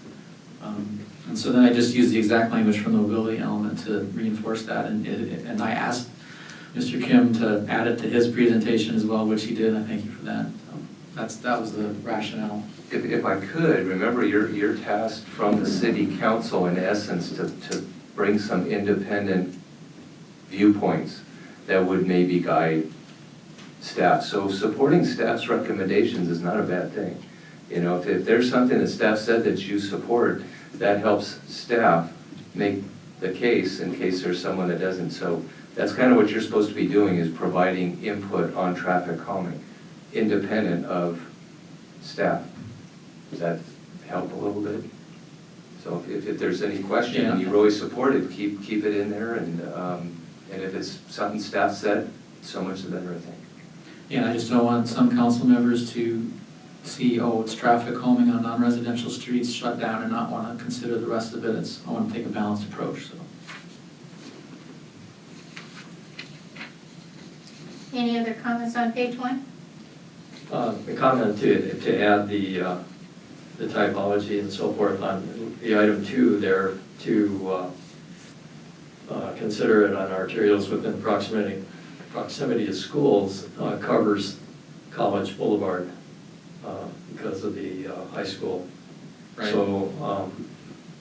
And so then I just used the exact language from the mobility element to reinforce that, and I asked Mr. Kim to add it to his presentation as well, which he did. I thank you for that. So that was the rationale. If I could, remember you're tasked from the city council in essence to bring some independent viewpoints that would maybe guide staff. So supporting staff's recommendations is not a bad thing. You know, if there's something that staff said that you support, that helps staff make the case in case there's someone that doesn't. So that's kind of what you're supposed to be doing, is providing input on traffic calming, independent of staff. Does that help a little bit? So if there's any question and you really support it, keep it in there, and if it's something staff said, so much the better, I think. Yeah, I just don't want some council members to see, oh, it's traffic calming on non-residential streets, shut down, and not want to consider the rest of it. I want to take a balanced approach, so. Any other comments on page 1? A comment to add the typology and so forth on the item 2 there, to consider it on arterials within proximity to schools, covers College Boulevard because of the high school. Right. So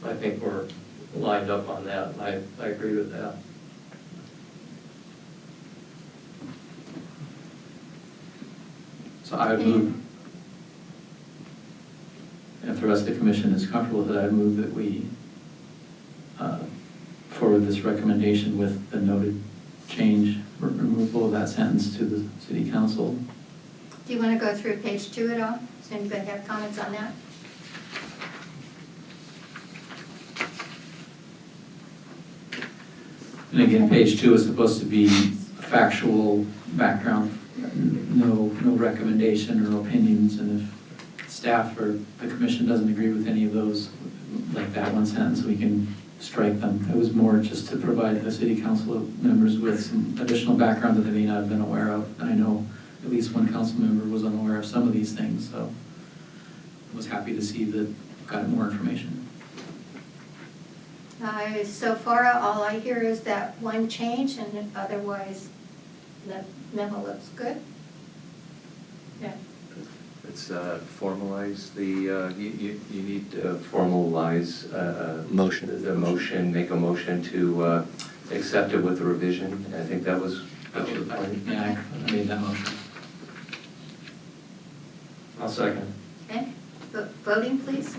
I think we're lined up on that, and I agree with that. So I would move, if the rest of the commission is comfortable with it, I'd move that we forward this recommendation with the noted change, removal of that sentence to the city council. Do you want to go through page 2 at all? Does anybody have comments on that? And again, page 2 is supposed to be factual background, no recommendation or opinions, and if staff or the commission doesn't agree with any of those, like that one sentence, we can strike them. It was more just to provide the city council members with some additional background that they may not have been aware of. And I know at least one council member was unaware of some of these things, so I was happy to see that got more information. So far, all I hear is that one change, and otherwise the memo looks good. Yeah. Let's formalize the, you need to formalize Motion. the motion, make a motion to accept it with a revision. I think that was what you were planning. Yeah, I made that motion. I'll second. Okay, voting please.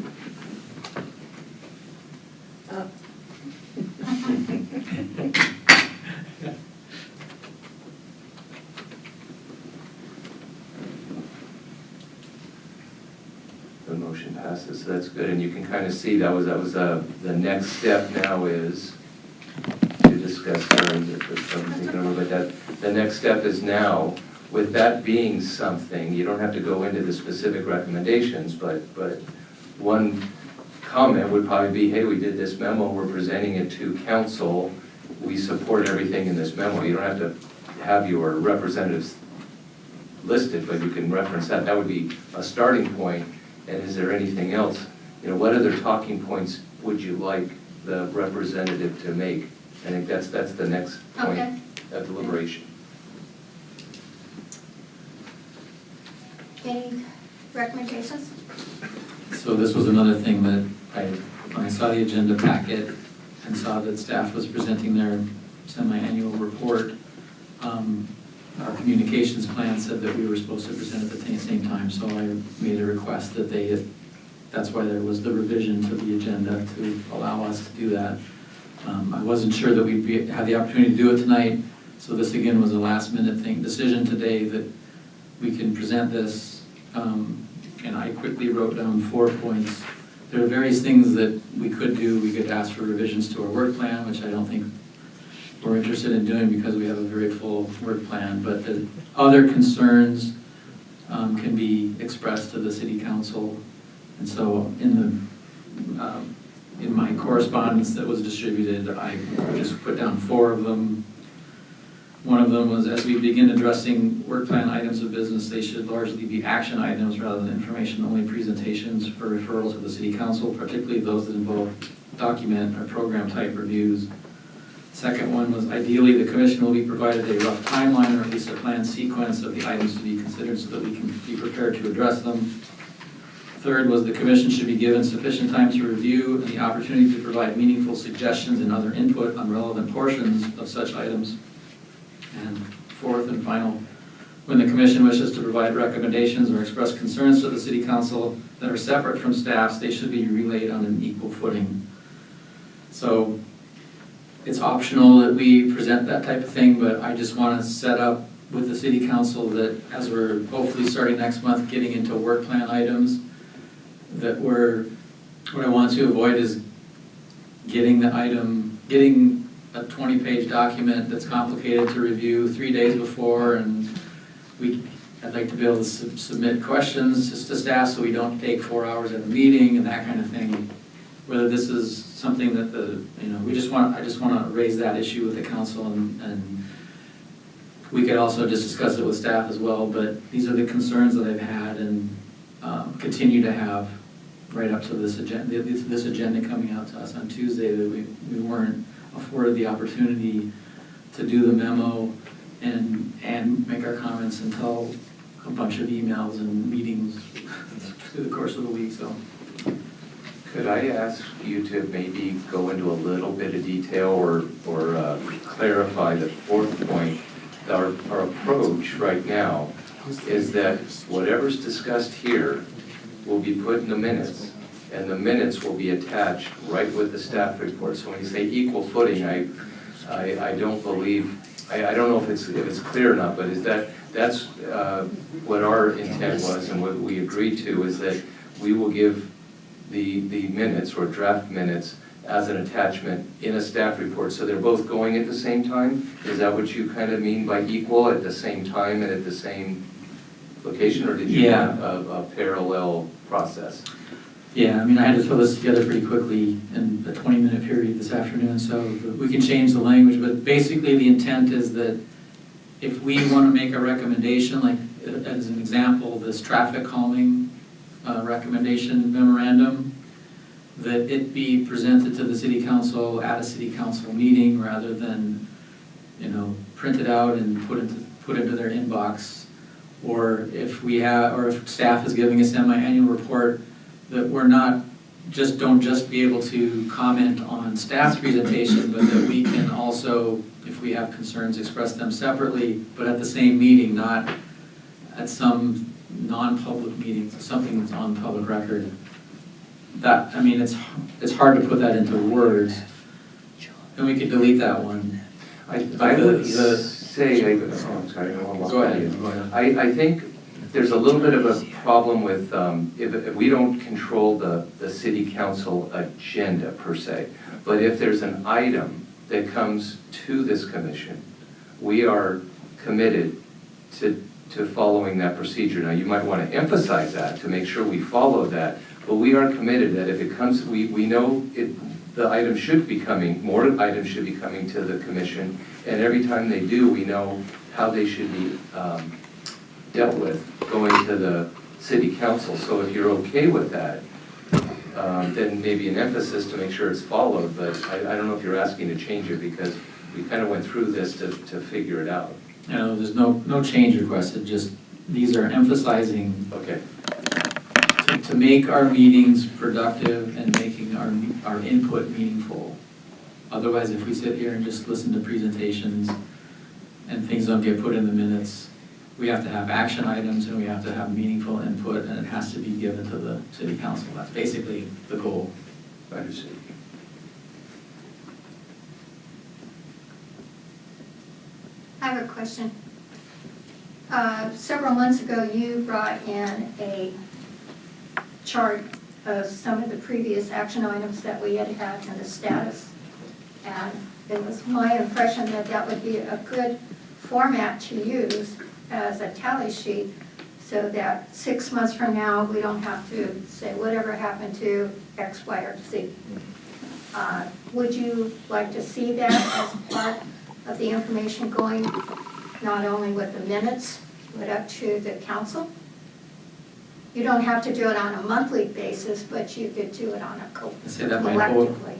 The motion passes, so that's good, and you can kind of see that was the next step now is to discuss, but the next step is now, with that being something, you don't have to go into the specific recommendations, but one comment would probably be, hey, we did this memo, we're presenting it to council, we support everything in this memo. You don't have to have your representatives listed, but you can reference that. That would be a starting point. And is there anything else? You know, what other talking points would you like the representative to make? I think that's the next point of deliberation. Any recommendations? So this was another thing that when I saw the agenda packet and saw that staff was presenting their semi-annual report, our communications plan said that we were supposed to present at the same time, so I made a request that that's why there was the revision to the agenda to allow us to do that. I wasn't sure that we'd have the opportunity to do it tonight, so this again was a last minute decision today that we can present this, and I quickly wrote down 4 points. There are various things that we could do. We could ask for revisions to our work plan, which I don't think we're interested in doing because we have a very full work plan, but the other concerns can be expressed to the city council. And so in my correspondence that was distributed, I just put down 4 of them. One of them was, as we begin addressing work plan items of business, they should largely be action items rather than information-only presentations for referral to the city council, particularly those that involve document or program type reviews. Second one was, ideally, the commission will be provided a rough timeline or at least a planned sequence of the items to be considered so that we can be prepared to address them. Third was, the commission should be given sufficient time to review and the opportunity to provide meaningful suggestions and other input on relevant portions of such items. And fourth and final, when the commission wishes to provide recommendations or express concerns to the city council that are separate from staff's, they should be relayed on an equal footing. So it's optional that we present that type of thing, but I just want to set up with the city council that as we're hopefully starting next month getting into work plan items, that what I want to avoid is getting a 20-page document that's complicated to review 3 days before, and I'd like to be able to submit questions just to staff so we don't take 4 hours at a meeting and that kind of thing. Whether this is something that I just want to raise that issue with the council, and we could also just discuss it with staff as well, but these are the concerns that I've had and continue to have right up to this agenda coming out to us on Tuesday, that we weren't afforded the opportunity to do the memo and make our comments until a bunch of emails and meetings through the course of the week. So, Could I ask you to maybe go into a little bit of detail or clarify the 4th point? Our approach right now is that whatever's discussed here will be put in the minutes, and the minutes will be attached right with the staff report. So when you say equal footing, I don't believe, I don't know if it's clear enough, but that's what our intent was, and what we agreed to is that we will give the minutes or draft minutes as an attachment in a staff report. So they're both going at the same time? Is that what you kind of mean by equal, at the same time and at the same location, or did you want a parallel process? yeah, I mean, I had to throw this together pretty quickly in a 20-minute period this afternoon, so we can change the language, but basically the intent is that if we want to make a recommendation, like as an example, this traffic calming recommendation memorandum, that it be presented to the city council at a city council meeting rather than, printed out and put into their inbox. Or if staff is giving a semi-annual report, that we're not don't just be able to comment on staff's presentation, but that we can also, if we have concerns, express them separately, but at the same meeting, not at some non-public meeting, something that's on public record. That, I mean, it's hard to put that into words, and we could delete that one. I would say, I'm sorry, Go ahead. I think there's a little bit of a problem with, if we don't control the city council agenda per se, but if there's an item that comes to this commission, we are committed to following that procedure. Now, you might want to emphasize that to make sure we follow that, but we are committed that if it comes, we know the item should be coming, more items should be coming to the commission, and every time they do, we know how they should be dealt with going to the city council. So if you're okay with that, then maybe an emphasis to make sure it's followed, but I don't know if you're asking to change it, because we kind of went through this to figure it out. No, there's no change requested, just these are emphasizing Okay. to make our meetings productive and making our input meaningful. Otherwise, if we sit here and just listen to presentations and things don't get put in the minutes, we have to have action items and we have to have meaningful input, and it has to be given to the city council. That's basically the goal. Understood. I have a question. Several months ago, you brought in a chart of some of the previous action items that we had had and the status. And it was my impression that that would be a good format to use as a tally sheet, so that 6 months from now, we don't have to say whatever happened to X, Y, or Z. Would you like to see that as part of the information going, not only with the minutes, but up to the council? You don't have to do it on a monthly basis, but you could do it on a I'd say that collectively.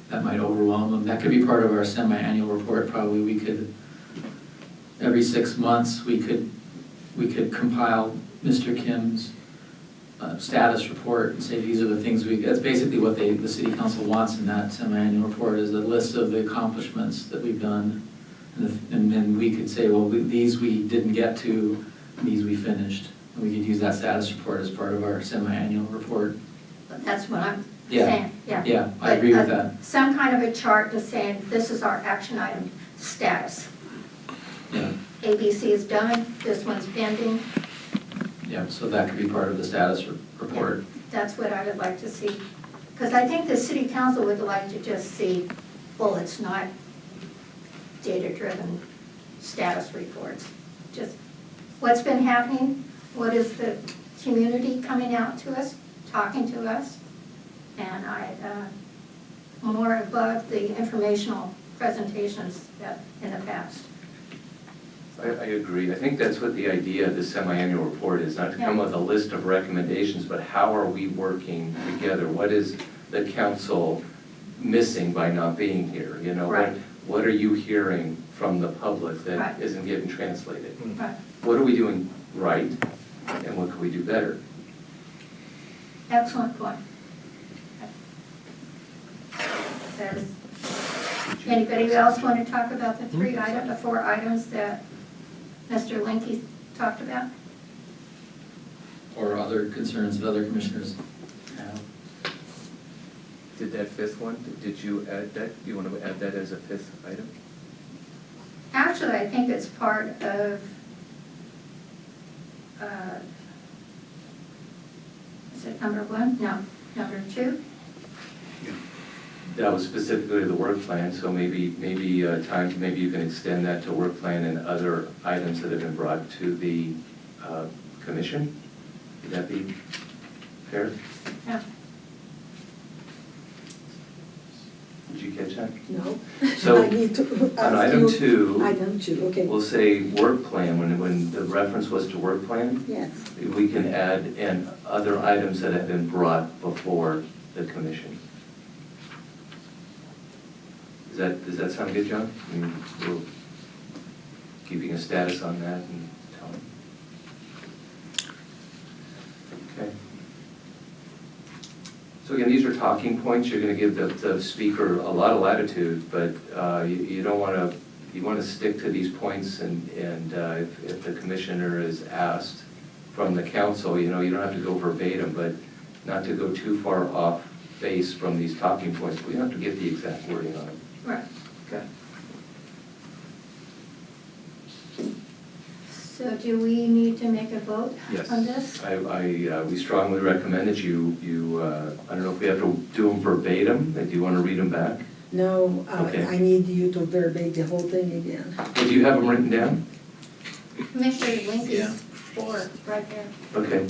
that might overwhelm them. That could be part of our semi-annual report, probably. We could, every 6 months, we could compile Mr. Kim's status report and say these are the things that's basically what the city council wants in that semi-annual report, is a list of the accomplishments that we've done. And then we could say, well, these we didn't get to, these we finished. And we could use that status report as part of our semi-annual report. But that's what I'm Yeah. saying, yeah. Yeah, I agree with that. Some kind of a chart just saying, this is our action item status. Yeah, ABC is done, this one's pending. yeah, so that could be part of the status report. That's what I would like to see. Because I think the city council would like to just see bullets, not data-driven status reports. Just what's been happening, what is the community coming out to us, talking to us, and more above the informational presentations in the past. I agree. I think that's what the idea of the semi-annual report is, not to come with a list of recommendations, but how are we working together? What is the council missing by not being here? You know, Right. what are you hearing from the public that Right. isn't getting translated? Right. What are we doing right, and what can we do better? Excellent point. Anybody else want to talk about the 4 items that Mr. Linky talked about? Or other concerns that other commissioners have. Did that 5th one, did you add that? Do you want to add that as a 5th item? Actually, I think it's part of, is it number 1? No, number 2? That was specifically the work plan, so maybe you can extend that to work plan and other items that have been brought to the commission. Would that be fair? Yeah. Did you catch that? No. So, I need to on ask item you- 2, Item 2, okay. we'll say work plan, when the reference was to work plan, Yes, we can add and other items that have been brought before the commission. Does that sound good, John? I mean, we're keeping a status on that and telling. Okay. So again, these are talking points. You're going to give the speaker a lot of latitude, but you don't want to. You want to stick to these points, and if the commissioner is asked from the council, you don't have to go verbatim, but not to go too far off base from these talking points. We don't have to get the exact wording on them. Right. Okay. So do we need to make a vote Yes. on this? We strongly recommend that you, I don't know if we have to do them verbatim. Do you want to read them back? no, Okay. I need you to verbate the whole thing again. Well, do you have them written down? Commissioner Linky's 4 right there. Okay.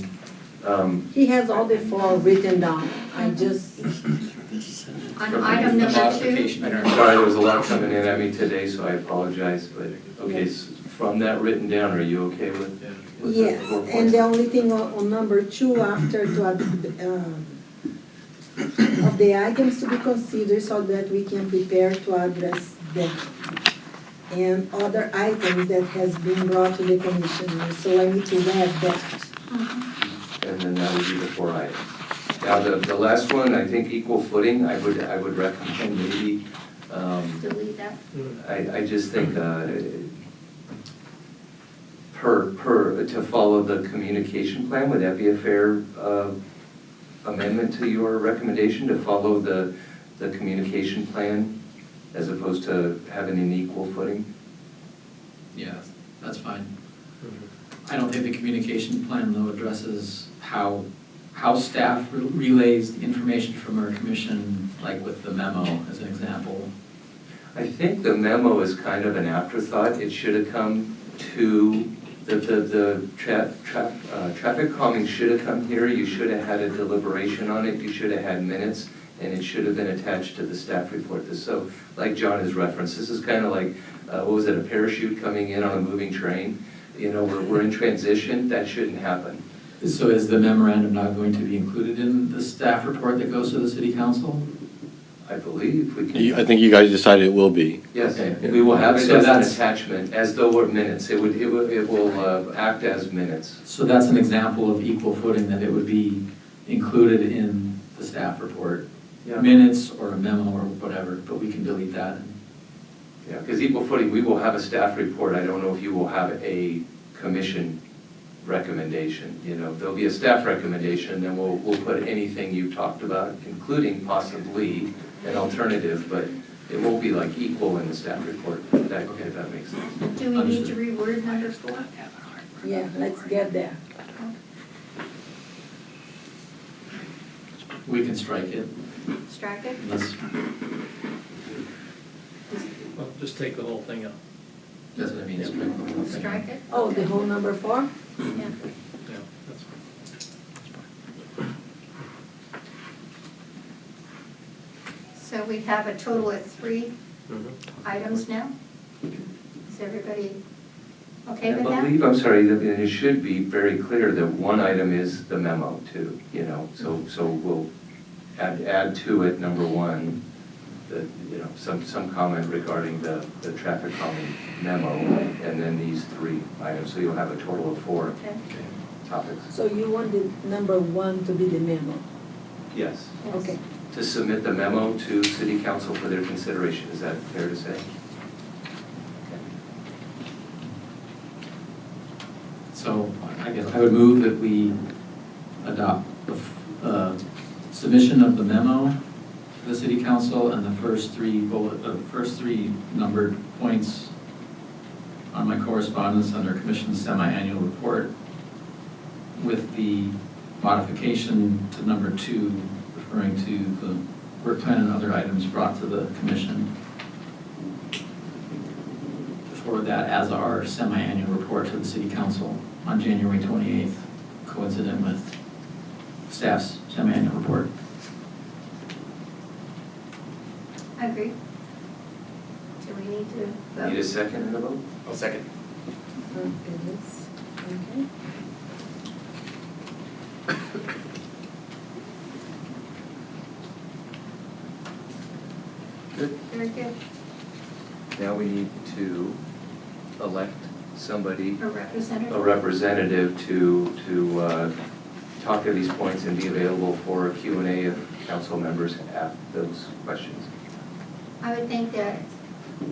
He has all the 4 written down, I just, On item The number 2, modification. Sorry, there was a lot coming in at me today, so I apologize, but, okay, from that written down, are you okay with the yes, 4 points? and the only thing on number 2, after to add, of the items to be considered so that we can prepare to address them. And other items that has been brought to the commissioner, so I need to add that. And then that would be the 4 items. Now, the last one, I think equal footing, I would recommend maybe, delete that. I just think, to follow the communication plan, would that be a fair amendment to your recommendation, to follow the communication plan as opposed to having an equal footing? Yeah, that's fine. I don't think the communication plan, though, addresses how staff relays the information from our commission, like with the memo, as an example. I think the memo is kind of an afterthought. It should have come to, traffic calming should have come here. You should have had a deliberation on it. You should have had minutes, and it should have been attached to the staff report. So, like John has referenced, this is kind of like, what was it, a parachute coming in on a moving train? You know, we're in transition. That shouldn't happen. So is the memorandum not going to be included in the staff report that goes to the city council? I believe we can. I think you guys decided it will be. Yes, Okay. we will have it So as an that's- attachment, as though we're minutes. It will act as minutes. So that's an example of equal footing, that it would be included in the staff report. Yeah. Minutes or a memo or whatever, but we can delete that. Yeah, because equal footing, we will have a staff report. I don't know if you will have a commission recommendation. You know, there'll be a staff recommendation, then we'll put anything you've talked about, including possibly an alternative, but it won't be like equal in the staff report, if that makes sense. Do we need to reword number 4? Yeah, let's get there. We can strike it. Strike it? Unless, Well, just take the whole thing out. that's what I mean, strike the whole thing. Strike it? Oh, the whole number 4? Yeah. Yeah, that's fine. So we have a total of 3 items now? Is everybody okay I with that? believe, I'm sorry, that it should be very clear that one item is the memo too, you know, so we'll add to it, number 1, that, you know, some comment regarding the traffic calming memo, and then these 3 items, so you'll have a total of 4 Okay. topics. So you want the number 1 to be the memo? Yes, Yes. Okay. to submit the memo to city council for their consideration, is that fair to say? So I guess I would move that we adopt the submission of the memo to the city council and the first 3 numbered points on my correspondence under commission's semi-annual report, with the modification to number 2, referring to the work plan and other items brought to the commission. To forward that as our semi-annual report to the city council on January 28th, coincident with staff's semi-annual report. I agree. Do we need to vote? Need a second and a vote? I'll second. Okay. Good. Very good. Now we need to elect somebody, A representative? a representative to talk to these points and be available for a Q&A if council members have those questions. I would think that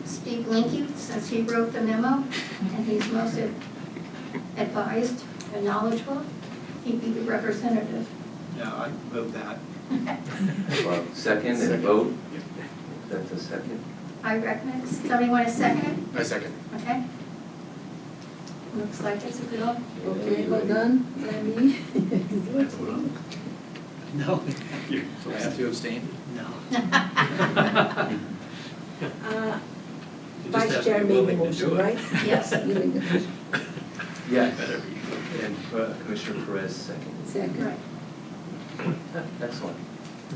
Steve Linky, since he wrote the memo, and he's most advised and knowledgeable, he'd be the representative. Yeah, I vote that. Well, second and vote? That's a second. I recommend, somebody want to second I second. it? Okay? Looks like it's a go. Okay, hold on, let me. No. Do I have to abstain? No. Vice Chair made the motion, right? Yes. You made the motion. Yes. And Commissioner Perez second. Second. Right. Excellent.